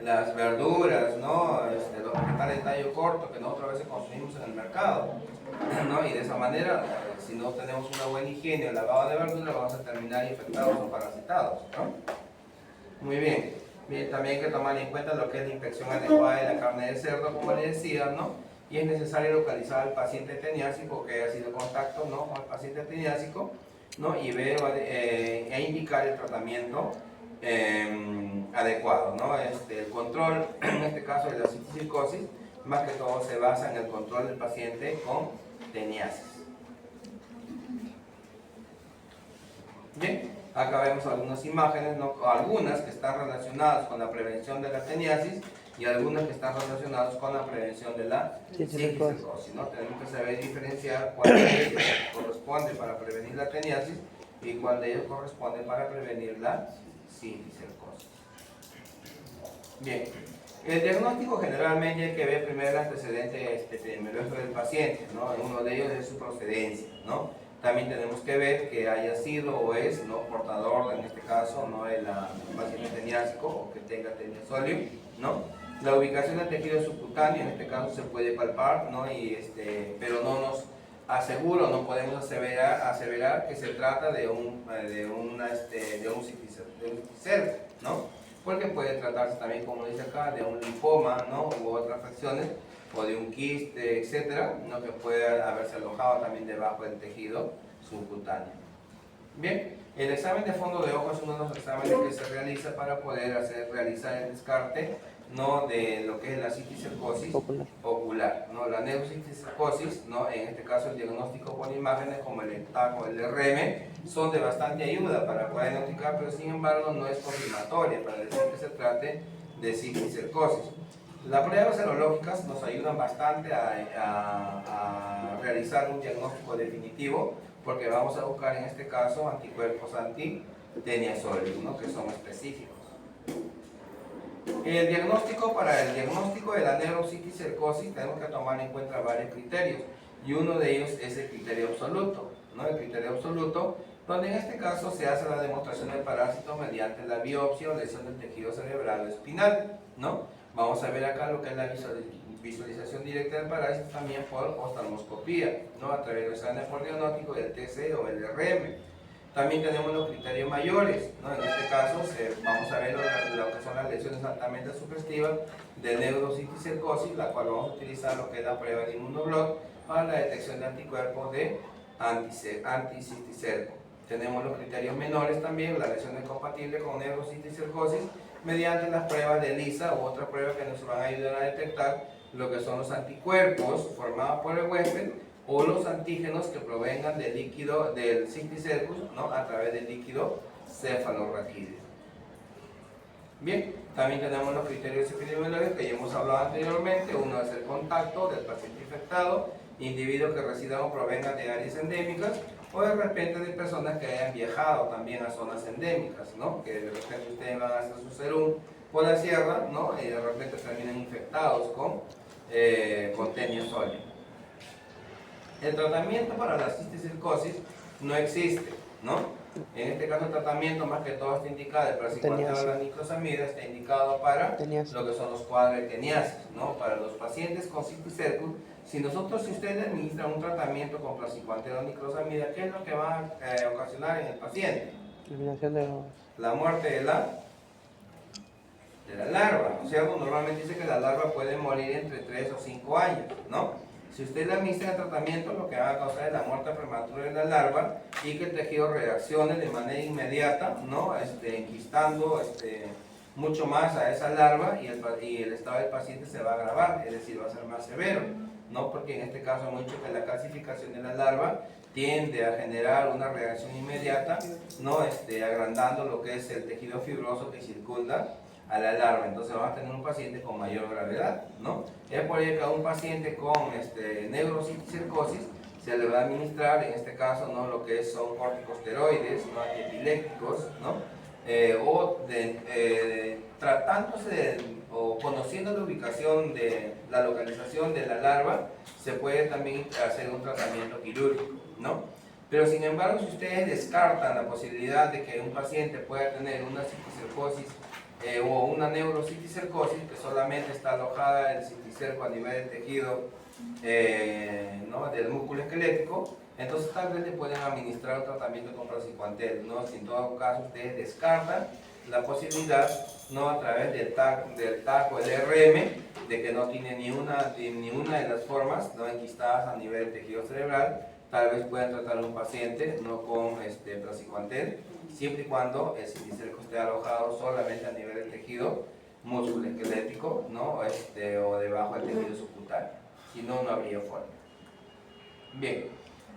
las verduras, ¿no? Los vegetales de tallo corto que nosotros a veces consumimos en el mercado, ¿no? Y de esa manera, si no tenemos una buena higiene o lavado de verduras, vamos a terminar infectados o parasitados, ¿no? Muy bien. Bien, también hay que tomar en cuenta lo que es la inspección adecuada de la carne de cerdo, como les decía, ¿no? Y es necesario localizar al paciente teniásico que haya sido en contacto, ¿no? Con el paciente teniásico, ¿no? Y ver e indicar el tratamiento adecuado, ¿no? El control, en este caso de la cisticercosis, más que todo se basa en el control del paciente con teniasis. Bien, acá vemos algunas imágenes, ¿no? Algunas que están relacionadas con la prevención de la teniasis y algunas que están relacionadas con la prevención de la cisticercosis, ¿no? Tenemos que saber diferenciar cuál de ellos corresponde para prevenir la teniasis y cuál de ellos corresponde para prevenir la cisticercosis. Bien, el diagnóstico generalmente hay que ver primero el antecedente epidemiológico del paciente, ¿no? Uno de ellos es su procedencia, ¿no? También tenemos que ver que haya sido o es, ¿no? Portador, en este caso, ¿no? El paciente teniásico o que tenga teniasóleo, ¿no? La ubicación del tejido subcutáneo, en este caso se puede palpar, ¿no? Pero no nos asegura, no podemos aseverar que se trata de un cisticerco, ¿no? porque puede tratarse también, como dice acá, de un linfoma, ¿no? U otras afecciones, o de un quiste, etcétera, ¿no? Que puede haberse alojado también debajo del tejido subcutáneo. Bien, el examen de fondo de ojo es uno de los exámenes que se realiza para poder realizar el descarte, ¿no? De lo que es la citicercosis ocular, ¿no? La neurociticercosis, ¿no? En este caso el diagnóstico con imágenes como el TAC o el RM son de bastante ayuda para poder diagnosticar, pero sin embargo no es confirmatoria para decir que se trate de citicercosis. Las pruebas serológicas nos ayudan bastante a realizar un diagnóstico definitivo, porque vamos a buscar en este caso anticuerpos anti-teniasólidos, ¿no? Que son específicos. Para el diagnóstico de la neurociticercosis tenemos que tomar en cuenta varios criterios, y uno de ellos es el criterio absoluto, ¿no? El criterio absoluto, donde en este caso se hace la demostración del parásito mediante la biopsia o lesión del tejido cerebral o espinal, ¿no? Vamos a ver acá lo que es la visualización directa del parásito también por oftalmoscopía, ¿no? A través del examen por diagnóstico del TC o el RM. También tenemos los criterios mayores, ¿no? En este caso vamos a ver lo que son las lesiones altamente sugestivas de neurociticercosis, la cual vamos a utilizar lo que es la prueba de inmunoblot para la detección de anticuerpos de anticiticerco. Tenemos los criterios menores también, las lesiones compatibles con neurociticercosis, mediante las pruebas de ELISA u otras pruebas que nos van a ayudar a detectar lo que son los anticuerpos formados por el huésped o los antígenos que provengan del líquido del Cysticercus, ¿no? A través del líquido cefalorraquídeo. Bien, también tenemos los criterios epidemiológicos que ya hemos hablado anteriormente. Uno es el contacto del paciente infectado, individuos que residan o provengan de áreas endémicas, o de repente de personas que hayan viajado también a zonas endémicas, ¿no? Que de repente ustedes van a hacer su serum por la sierra, ¿no? Y de repente terminan infectados con teniasólido. El tratamiento para la cisticercosis no existe, ¿no? En este caso el tratamiento más que todo está indicado, el praziquantel o la niclosamida está indicado para lo que son los cuadros de teniasis, ¿no? Para los pacientes con cisticercus, si ustedes administran un tratamiento con praziquantel o niclosamida, ¿qué es lo que va a ocasionar en el paciente? Eliminación de la muerte de la larva, ¿no es cierto? Normalmente dice que la larva puede morir entre 3 o 5 años, ¿no? Si usted le administra el tratamiento, lo que va a causar es la muerte prematura de la larva y que el tejido reaccione de manera inmediata, ¿no? Enquistando mucho más a esa larva, y el estado del paciente se va a agravar, es decir, va a ser más severo, ¿no? Porque en este caso hemos dicho que la calcificación de la larva tiende a generar una reacción inmediata, ¿no? Agrandando lo que es el tejido fibroso que circunda a la larva. Entonces vamos a tener un paciente con mayor gravedad, ¿no? Es por ello que a un paciente con neurociticercosis se le va a administrar, en este caso, ¿no? Lo que son corticosteroides, ¿no? Antiepilépticos, ¿no? Tratándose o conociendo la ubicación de la localización de la larva, se puede también hacer un tratamiento quirúrgico, ¿no? Pero sin embargo, si ustedes descartan la posibilidad de que un paciente pueda tener una citicercosis o una neurociticercosis que solamente está alojada el citicerco a nivel del tejido, ¿no? Del músculo esquelético, entonces tal vez le pueden administrar un tratamiento con praziquantel, ¿no? Si en todo caso ustedes descartan la posibilidad, ¿no? A través del TAC o el RM, de que no tiene ni una de las formas, ¿no? Enquistadas a nivel del tejido cerebral, tal vez puedan tratar a un paciente, ¿no? Con praziquantel, siempre y cuando el citicerco esté alojado solamente a nivel del tejido músculo esquelético, ¿no? O debajo del tejido subcutáneo. Si no, no habría forma. Bien,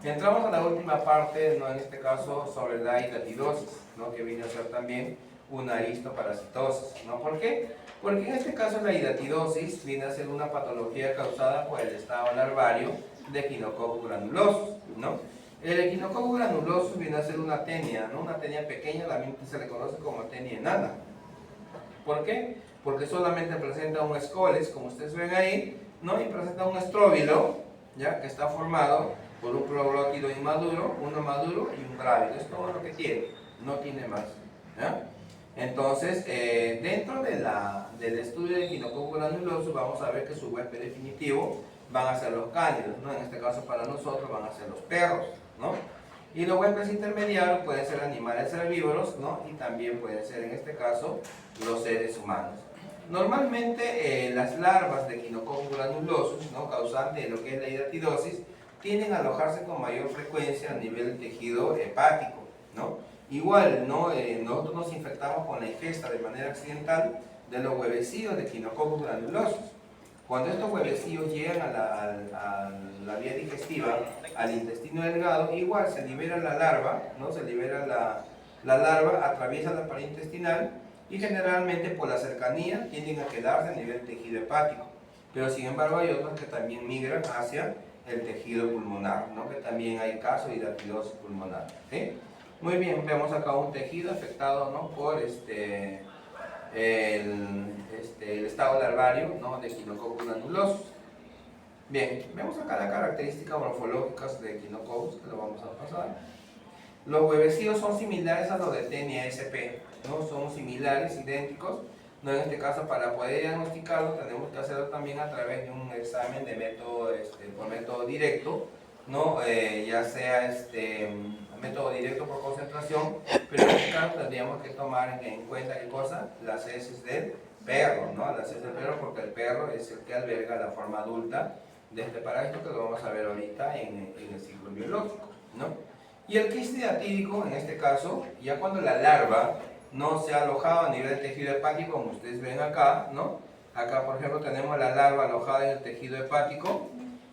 entramos a la última parte, ¿no? En este caso sobre la hidatidosis, ¿no? Que viene a ser también una histoparasitosis, ¿no? ¿Por qué? Porque en este caso la hidatidosis viene a ser una patología causada por el estado larvario de Echinococcus granulosus, ¿no? El Echinococcus granulosus viene a ser una tenia, ¿no? Una tenia pequeña, la misma se le conoce como tenia enana. ¿Por qué? Porque solamente presenta un escoles, como ustedes ven ahí, ¿no? Y presenta un estróbilo, ¿ya? Que está formado por un proglótido inmaduro, uno maduro y un grávido. Es todo lo que tiene, no tiene más, ¿ya? Entonces, dentro del estudio de Echinococcus granulosus vamos a ver que su huésped definitivo van a ser los cánidos, ¿no? En este caso para nosotros van a ser los perros, ¿no? Y los huéspedes intermediarios pueden ser animales herbívoros, ¿no? Y también pueden ser, en este caso, los seres humanos. Normalmente las larvas de Echinococcus granulosus, ¿no? Causante de lo que es la hidatidosis, tienden a alojarse con mayor frecuencia a nivel del tejido hepático, ¿no? Igual, ¿no? Nosotros nos infectamos con la ingesta de manera accidental de los huevecillos de Echinococcus granulosus. Cuando estos huevecillos llegan a la vía digestiva, al intestino delgado, igual se libera la larva, ¿no? Se libera la larva, atraviesa la pared intestinal y generalmente por la cercanía tienden a quedarse a nivel tejido hepático. Pero sin embargo hay otros que también migran hacia el tejido pulmonar, ¿no? Que también hay casos de hidatidosis pulmonar, ¿sí? Muy bien, vemos acá un tejido afectado, ¿no? Por el estado larvario, ¿no? De Echinococcus granulosus. Bien, vemos acá las características morfológicas de Echinococcus, que lo vamos a pasar. Los huevecillos son similares a los de Taenia sp, ¿no? Son similares, idénticos. No, en este caso, para poder diagnosticarlo, tenemos que hacerlo también a través de un examen de método, por método directo, ¿no? Ya sea método directo por concentración, pero en este caso tendríamos que tomar en cuenta ¿qué cosa? Las heces del perro, ¿no? Las heces del perro, porque el perro es el que alberga la forma adulta de este parásito, que lo vamos a ver ahorita en el ciclo biológico, ¿no? Y el quiste diatídico, en este caso, ya cuando la larva no se ha alojado a nivel del tejido hepático, como ustedes ven acá, ¿no? Acá, por ejemplo, tenemos la larva alojada en el tejido hepático.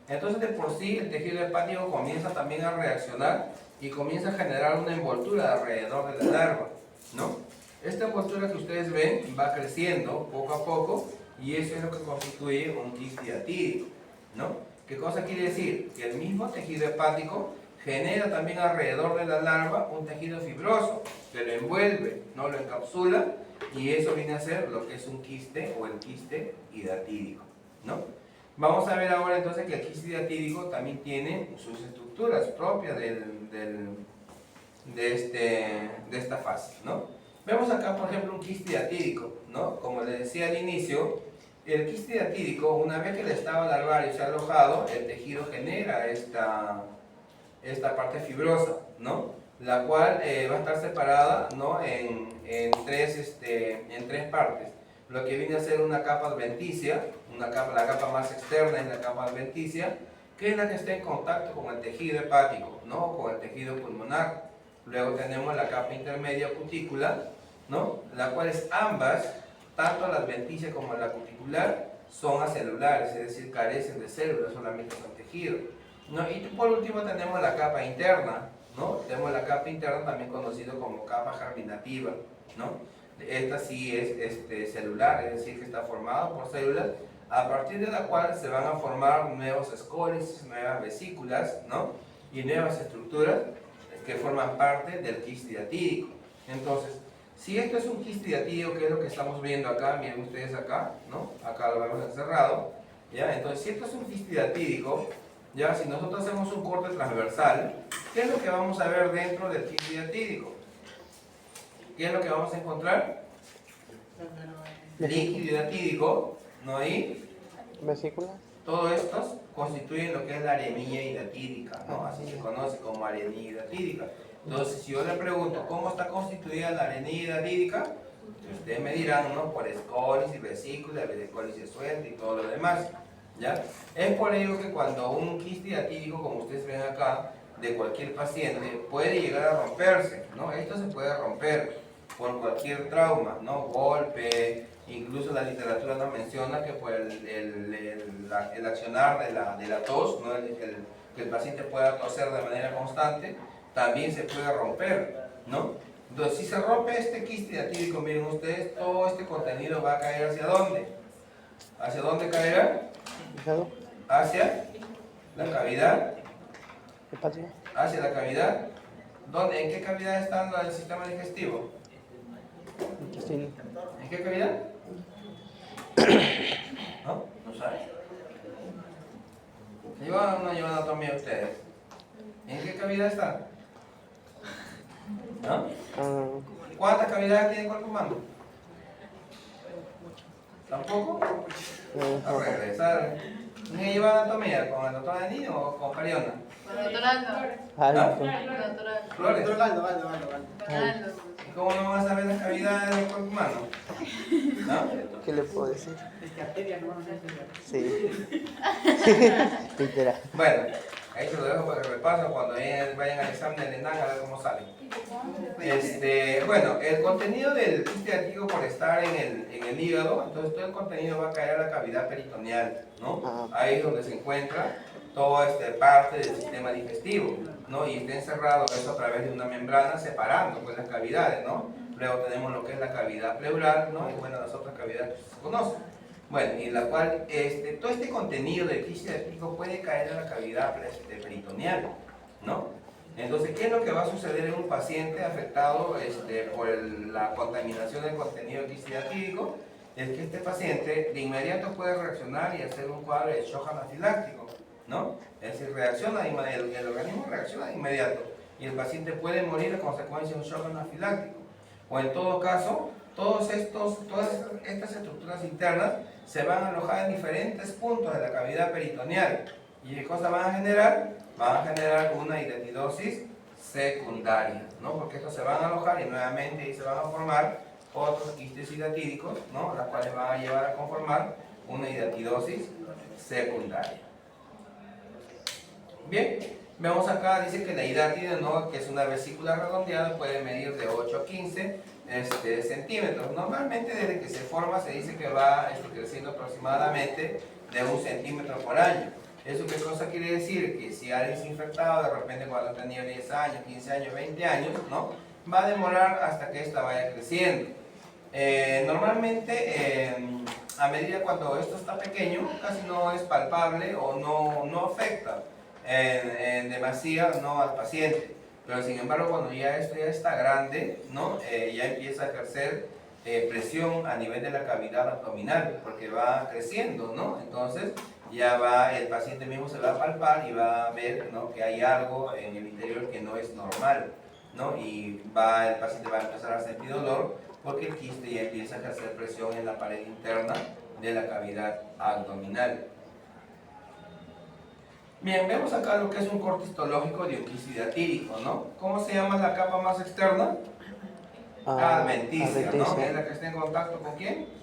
Entonces, de por sí, el tejido hepático comienza también a reaccionar y comienza a generar una envoltura alrededor de la larva, ¿no? Esta envoltura que ustedes ven va creciendo poco a poco y eso es lo que constituye un quiste diatídico, ¿no? ¿Qué cosa quiere decir? Que el mismo tejido hepático genera también alrededor de la larva un tejido fibroso que lo envuelve, no lo encapsula, y eso viene a ser lo que es un quiste o el quiste hidatídico, ¿no? Vamos a ver ahora entonces que el quiste hidatídico también tiene sus estructuras propias de esta fase, ¿no? Vemos acá, por ejemplo, un quiste hidatídico, ¿no? Como les decía al inicio, el quiste hidatídico, una vez que el estado larvario se ha alojado, el tejido genera esta parte fibrosa, ¿no? La cual va a estar separada, ¿no? en tres partes. Lo que viene a ser una capa adventicia, la capa más externa es la capa adventicia, que es la que está en contacto con el tejido hepático, ¿no? Con el tejido pulmonar. Luego tenemos la capa intermedia cutícula, ¿no? La cual es ambas, tanto la adventicia como la cuticular, son acelulares, es decir, carecen de células, solamente son tejido, ¿no? Y por último tenemos la capa interna, ¿no? Tenemos la capa interna también conocida como capa germinativa, ¿no? Esta sí es celular, es decir, que está formada por células, a partir de la cual se van a formar nuevos escoles, nuevas vesículas, ¿no? Y nuevas estructuras que forman parte del quiste diatídico. Entonces, si esto es un quiste diatídico, que es lo que estamos viendo acá, miren ustedes acá, ¿no? Acá lo vemos encerrado, ¿ya? Entonces, si esto es un quiste diatídico, ya, si nosotros hacemos un corte transversal, ¿qué es lo que vamos a ver dentro del quiste diatídico? ¿Qué es lo que vamos a encontrar? Líquido hidatídico, ¿no hay? Vesículas. Todos estos constituyen lo que es la arenilla hidatídica, ¿no? Así se conoce como arenilla hidatídica. Entonces, si yo le pregunto cómo está constituida la arenilla hidatídica, ustedes me dirán, ¿no? Por escolis y vesículas, vesículas y suelta y todo lo demás, ¿ya? Es por ello que cuando un quiste hidatídico, como ustedes ven acá, de cualquier paciente, puede llegar a romperse, ¿no? Esto se puede romper por cualquier trauma, ¿no? Golpe, incluso la literatura nos menciona que por el accionar de la tos, ¿no? Que el paciente pueda toser de manera constante, también se puede romper, ¿no? Entonces, si se rompe este quiste hidatídico, miren ustedes, todo este contenido va a caer ¿hacia dónde? ¿Hacia dónde caerá? Hacia la cavidad. Hacia la cavidad. ¿En qué cavidad está el sistema digestivo? ¿En qué cavidad? ¿No? ¿No saben? ¿Llevan o no llevan anatomía ustedes? ¿En qué cavidad está? ¿No? ¿Cuántas cavidades tiene el cuerpo humano? ¿Tampoco? A regresar. ¿Me lleva anatomía con el doctor Anino o con Cariona? Con el doctor Aldo. Alto. Con el doctor Aldo. Flores. Aldo. Con Aldo. ¿Y cómo no vas a ver las cavidades del cuerpo humano? ¿No? ¿Qué le puedo decir? Es que arteria no vamos a decir. Sí. Literal. Bueno, ahí se lo dejo para que repasen cuando vayan al examen del ENAN a ver cómo sale. Bueno, el contenido del quiste diatídico por estar en el hígado, entonces todo el contenido va a caer a la cavidad peritoneal, ¿no? Ahí es donde se encuentra toda parte del sistema digestivo, ¿no? Y está encerrado eso a través de una membrana separando pues las cavidades, ¿no? Luego tenemos lo que es la cavidad pleural, ¿no? Y bueno, las otras cavidades que se conocen. Bueno, y la cual, todo este contenido del quiste diatídico puede caer en la cavidad peritoneal, ¿no? Entonces, ¿qué es lo que va a suceder en un paciente afectado por la contaminación del contenido del quiste diatídico? Es que este paciente de inmediato puede reaccionar y hacer un cuadro de shock anafiláctico, ¿no? Es decir, el organismo reacciona de inmediato y el paciente puede morir a consecuencia de un shock anafiláctico. O en todo caso, todas estas estructuras internas se van a alojar en diferentes puntos de la cavidad peritoneal. ¿Y qué cosa van a generar? Van a generar una hidatidosis secundaria, ¿no? Porque estos se van a alojar y nuevamente ahí se van a formar otros quistes hidatídicos, ¿no? Las cuales van a llevar a conformar una hidatidosis secundaria. Bien, vemos acá, dice que la hidátide, ¿no? Que es una vesícula redondeada, puede medir de 8 a 15 centímetros. Normalmente desde que se forma se dice que va creciendo aproximadamente de 1 centímetro por año. ¿Eso qué cosa quiere decir? Que si alguien es infectado, de repente cuando tenía 10 años, 15 años, 20 años, ¿no? Va a demorar hasta que esta vaya creciendo. Normalmente, a medida cuando esto está pequeño, casi no es palpable o no afecta en demasía, ¿no? Al paciente. Pero sin embargo, cuando ya esto ya está grande, ¿no? Ya empieza a ejercer presión a nivel de la cavidad abdominal, porque va creciendo, ¿no? Entonces, ya el paciente mismo se va a palpar y va a ver, ¿no? Que hay algo en el interior que no es normal, ¿no? Y el paciente va a empezar a sentir dolor porque el quiste ya empieza a ejercer presión en la pared interna de la cavidad abdominal. Bien, vemos acá lo que es un corte histológico de un quiste diatídico, ¿no? ¿Cómo se llama la capa más externa? Adventicia, ¿no? Que es la que está en contacto ¿con quién?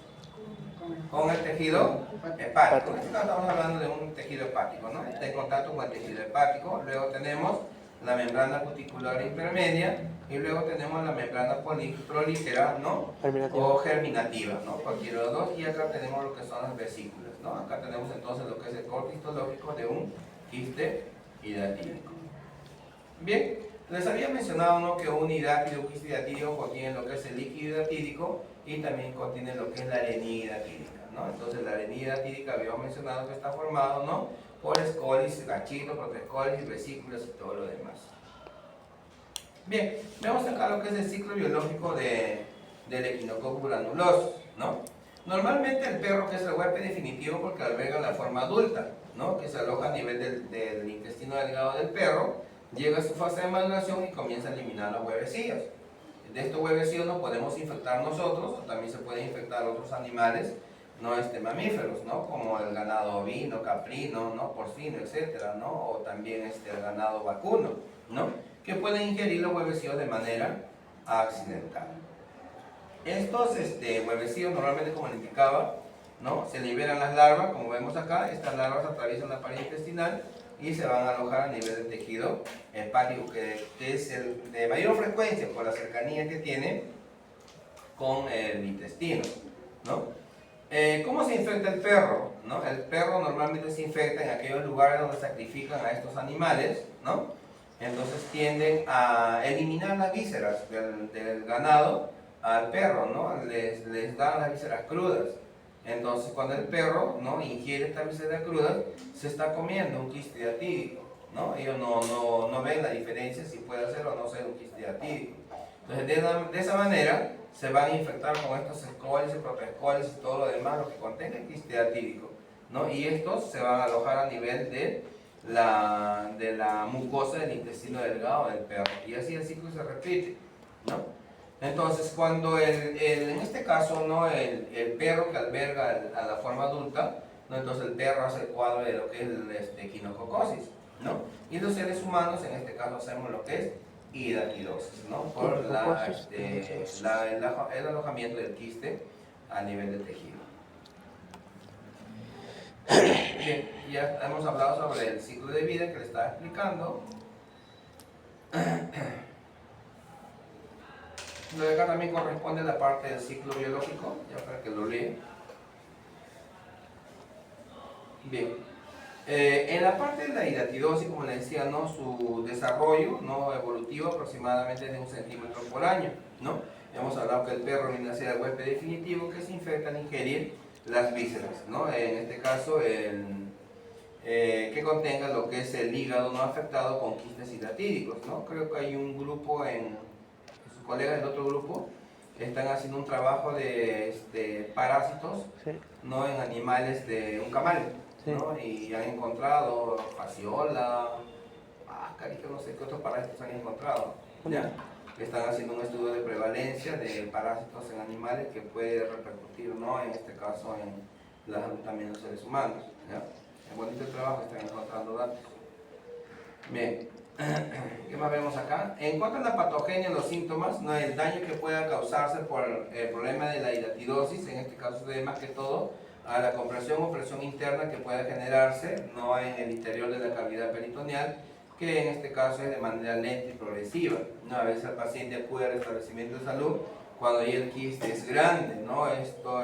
Con el tejido hepático. En este caso estamos hablando de un tejido hepático, ¿no? Está en contacto con el tejido hepático. Luego tenemos la membrana cuticular intermedia y luego tenemos la membrana prolífera, ¿no? O germinativa, ¿no? Cualquiera de los dos. Y acá tenemos lo que son las vesículas, ¿no? Acá tenemos entonces lo que es el corte histológico de un quiste hidatídico. Bien, les había mencionado, ¿no? Que un hidátide, un quiste hidatídico contiene lo que es el líquido hidatídico y también contiene lo que es la arenilla hidatídica, ¿no? Entonces la arenilla hidatídica habíamos mencionado que está formado, ¿no? Por escolis, gachitos, protescolis, vesículas y todo lo demás. Bien, vemos acá lo que es el ciclo biológico del Echinococcus granulosus, ¿no? Normalmente el perro, que es el huésped definitivo porque alberga la forma adulta, ¿no? Que se aloja a nivel del intestino delgado del perro, llega a su fase de maduración y comienza a eliminar los huevecillos. De estos huevecillos nos podemos infectar nosotros, o también se pueden infectar otros animales, ¿no? Mamíferos, ¿no? Como el ganado ovino, caprino, ¿no? Porcino, etcétera, ¿no? O también el ganado vacuno, ¿no? Que pueden ingerir los huevecillos de manera accidental. Estos huevecillos normalmente, como le indicaba, ¿no? Se liberan las larvas, como vemos acá. Estas larvas atraviesan la pared intestinal y se van a alojar a nivel del tejido hepático, que es el de mayor frecuencia por la cercanía que tiene con el intestino, ¿no? ¿Cómo se infecta el perro? ¿No? El perro normalmente se infecta en aquellos lugares donde sacrifican a estos animales, ¿no? Entonces tienden a eliminar las vísceras del ganado al perro, ¿no? Les dan las vísceras crudas. Entonces cuando el perro, ¿no? Ingiere estas vísceras crudas, se está comiendo un quiste hidatídico, ¿no? Ellos no ven la diferencia si puede ser o no ser un quiste hidatídico. Entonces de esa manera se van a infectar con estos escolis y protoescolis y todo lo demás, lo que contenga el quiste hidatídico, ¿no? Y estos se van a alojar a nivel de la mucosa del intestino delgado del perro. Y así el ciclo se repite, ¿no? Entonces, cuando en este caso, ¿no? el perro que alberga a la forma adulta, ¿no? Entonces el perro hace el cuadro de lo que es el equinococosis, ¿no? Y los seres humanos, en este caso, hacemos lo que es hidatidosis, ¿no? Por el alojamiento del quiste a nivel del tejido. Bien, ya hemos hablado sobre el ciclo de vida que le estaba explicando. Luego acá también corresponde la parte del ciclo biológico, ya para que lo lea. Bien, en la parte de la hidatidosis, como les decía, ¿no? Su desarrollo, ¿no? Evolutivo aproximadamente de 1 centímetro por año, ¿no? Hemos hablado que el perro viene a ser el huésped definitivo que se infecta al ingerir las vísceras, ¿no? En este caso, que contenga lo que es el hígado no afectado con quistes hidatídicos, ¿no? Creo que hay un grupo sus colegas del otro grupo están haciendo un trabajo de parásitos, Sí. ¿no? En animales de un camal, Sí. ¿no? Y han encontrado fasciola, carito, no sé qué otros parásitos han encontrado, ¿ya? Están haciendo un estudio de prevalencia de parásitos en animales que puede repercutir, ¿no? En este caso en la salud también de los seres humanos, ¿ya? Es bonito el trabajo, están encontrando datos. Bien, ¿qué más vemos acá? En cuanto a la patogenia, los síntomas, ¿no? El daño que pueda causarse por el problema de la hidatidosis, en este caso se debe más que todo a la compresión o presión interna que pueda generarse, ¿no? En el interior de la cavidad peritoneal, que en este caso es de manera lenta y progresiva, ¿no? A veces el paciente acude al establecimiento de salud cuando ya el quiste es grande, ¿no? Esto,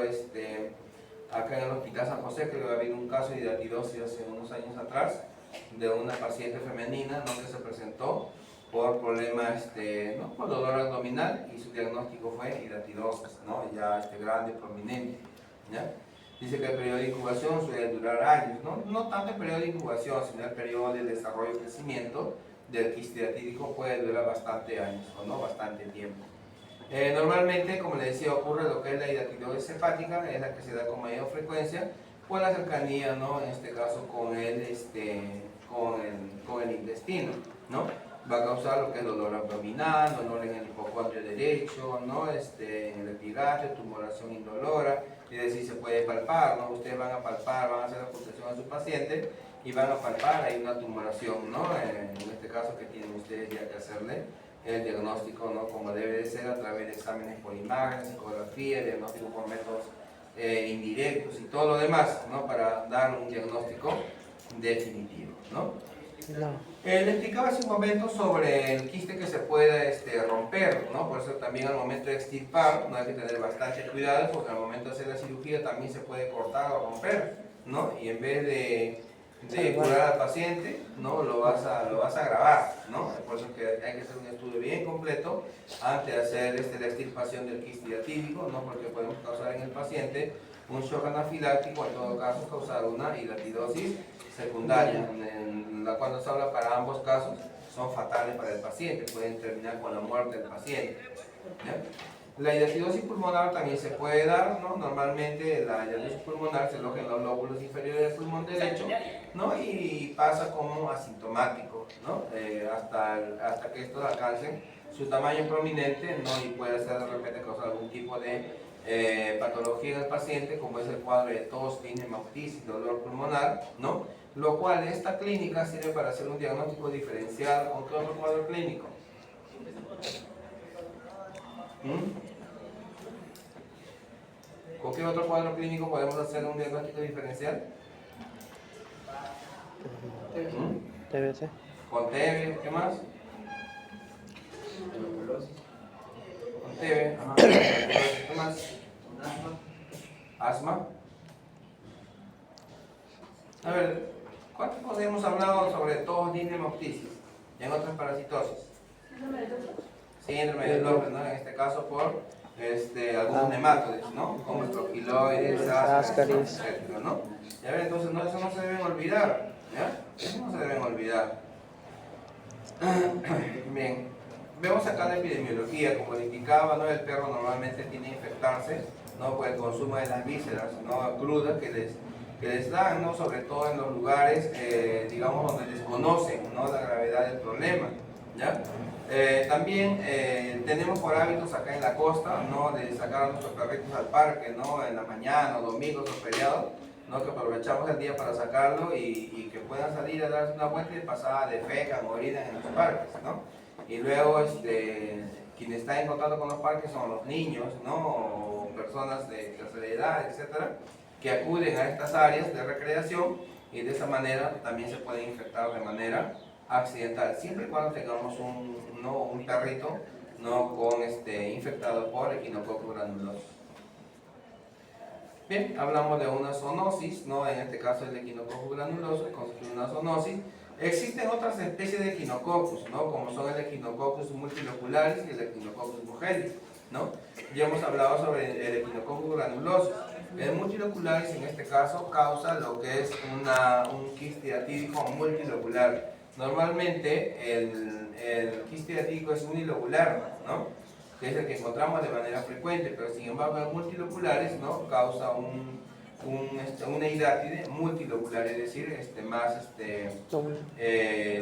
acá en el Hospital San José, creo que ha habido un caso de hidatidosis hace unos años atrás, de una paciente femenina, ¿no? Que se presentó por problemas, ¿no? Por dolor abdominal, y su diagnóstico fue hidatidosis, ¿no? Ya grande, prominente, ¿ya? Dice que el periodo de incubación suele durar años, ¿no? No tanto el periodo de incubación, sino el periodo de desarrollo y crecimiento del quiste hidatídico puede durar bastante años, o no bastante tiempo. Normalmente, como les decía, ocurre lo que es la hidatidosis hepática, es la que se da con mayor frecuencia por la cercanía, ¿no? En este caso con el intestino, ¿no? Va a causar lo que es dolor abdominal, dolor en el hipocondrio derecho, ¿no? En el epigastrio, tumoración indolora, es decir, se puede palpar, ¿no? Ustedes van a palpar, van a hacer la puntuación a su paciente y van a palpar, hay una tumoración, ¿no? En este caso que tienen ustedes ya que hacerle el diagnóstico, ¿no? Como debe de ser a través de exámenes por imágenes, ecografía, diagnóstico por métodos indirectos y todo lo demás, ¿no? Para dar un diagnóstico definitivo, ¿no? Le explicaba hace un momento sobre el quiste que se puede romper, ¿no? Por eso también al momento de extirpar no hay que tener bastante cuidado, porque al momento de hacer la cirugía también se puede cortar o romper, ¿no? Y en vez de curar al paciente, ¿no? Lo vas a agravar, ¿no? Por eso que hay que hacer un estudio bien completo antes de hacer la extirpación del quiste hidatídico, ¿no? Porque podemos causar en el paciente un shock anafiláctico, en todo caso causar una hidatidosis secundaria, en la cual se habla para ambos casos, son fatales para el paciente, pueden terminar con la muerte del paciente, ¿ya? La hidatidosis pulmonar también se puede dar, ¿no? Normalmente la hidatidosis pulmonar se aloja en los lóbulos inferiores del pulmón derecho, ¿no? Y pasa como asintomático, ¿no? Hasta que estos alcancen su tamaño prominente, ¿no? Y puede ser de repente causar algún tipo de patología en el paciente, como es el cuadro de tos, hemoptisis, dolor pulmonar, ¿no? Lo cual esta clínica sirve para hacer un diagnóstico diferencial con qué otro cuadro clínico. ¿Con qué otro cuadro clínico podemos hacer un diagnóstico diferencial? TBC. Con TB, ¿qué más? Con TB, ajá. ¿Qué más? Asma. A ver, ¿cuánto podemos hablar sobre tos, hemoptisis y en otras parasitosis? Síndrome de López, ¿no? En este caso por algunos nematodes, ¿no? Como estrofiloides, ascaris, etc., ¿no? Y a ver, entonces eso no se deben olvidar, ¿ya? Eso no se deben olvidar. Bien, vemos acá la epidemiología, como le indicaba, ¿no? El perro normalmente tiene que infectarse, ¿no? Por el consumo de las vísceras, ¿no? Crudas que les dan, ¿no? Sobre todo en los lugares, digamos, donde desconocen, ¿no? La gravedad del problema, ¿ya? También tenemos por hábitos acá en la costa, ¿no? De sacar a nuestros perritos al parque, ¿no? En la mañana o domingos o feriados, ¿no? Que aprovechamos el día para sacarlo y que puedan salir a darse una vuelta y de pasada defecan o orinan en los parques, ¿no? Y luego quienes están en contacto con los parques son los niños, ¿no? O personas de tercera edad, etcétera, que acuden a estas áreas de recreación y de esa manera también se pueden infectar de manera accidental, siempre y cuando tengamos un perrito, ¿no? Con infectado por Echinococcus granulosus. Bien, hablamos de una zoonosis, ¿no? En este caso el Echinococcus granulosus constituye una zoonosis. Existen otras especies de Echinococcus, ¿no? Como son el Echinococcus multilocularis y el Echinococcus boheli, ¿no? Ya hemos hablado sobre el Echinococcus granulosus. El multilocularis en este caso causa lo que es un quiste atídico multilocular. Normalmente el quiste atídico es unilocular, ¿no? Que es el que encontramos de manera frecuente, pero sin embargo el multilocularis, ¿no? Causa una hidátide multilocular, es decir,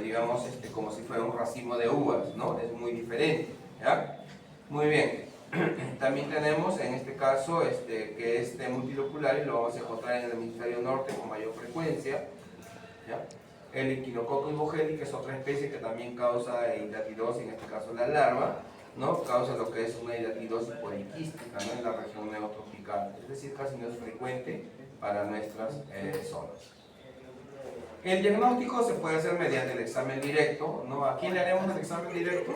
digamos, como si fuera un racimo de uvas, ¿no? Es muy diferente, ¿ya? Muy bien. También tenemos en este caso que este multilocularis lo vamos a encontrar en el hemisferio norte con mayor frecuencia, ¿ya? El Echinococcus boheli, que es otra especie que también causa hidatidosis, en este caso la larva, ¿no? Causa lo que es una hidatidosis poliquística, ¿no? En la región neotropical, es decir, casi no es frecuente para nuestras zonas. El diagnóstico se puede hacer mediante el examen directo, ¿no? ¿A quién le haremos el examen directo?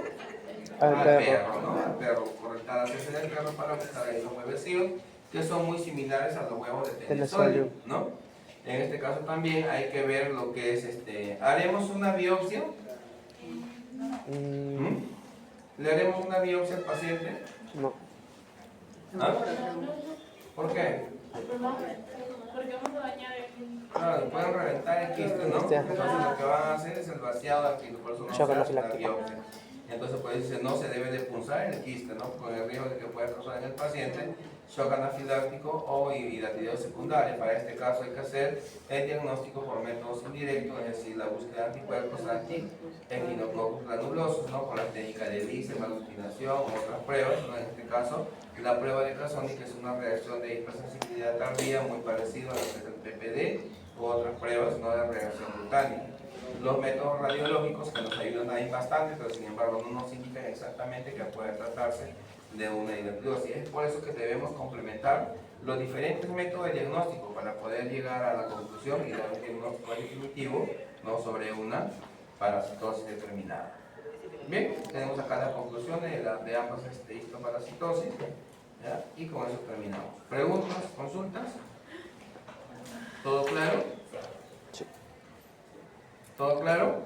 Al perro, ¿no? Al perro, correctar la heces del perro para buscar ahí los huevecillos, que son muy similares a los huevos de Tenesolium, ¿no? En este caso también hay que ver lo que es ¿haremos una biopsia? ¿Le haremos una biopsia al paciente? No. ¿Ah? ¿Por qué? Porque vamos a dañar el... Claro, pueden reventar el quiste, ¿no? Entonces lo que van a hacer es el vaciado del quiste, por eso no se hace la biopsia. Entonces pues dice, no se debe de punzar el quiste, ¿no? Con el riesgo de que pueda causar en el paciente shock anafiláctico o hidatidosis secundaria. Para este caso hay que hacer el diagnóstico por métodos indirectos, es decir, la búsqueda de anticuerpos anti-Echinococcus granulosus, ¿no? Con la técnica de ELISA, aglutinación o otras pruebas, ¿no? En este caso, la prueba de Casoni, que es una reacción de hipersensibilidad tardía muy parecida a lo que es el PPD u otras pruebas, ¿no? De reacción cutánica. Los métodos radiológicos que nos ayudan ahí bastante, pero sin embargo no nos indican exactamente que puede tratarse de una hidatidosis. Es por eso que debemos complementar los diferentes métodos de diagnóstico para poder llegar a la conclusión y dar un diagnóstico definitivo, ¿no? Sobre una parasitosis determinada. Bien, tenemos acá las conclusiones de ambas histoparasitosis, ¿ya? Y con eso terminamos. ¿Preguntas? ¿Consultas? ¿Todo claro? Sí. ¿Todo claro?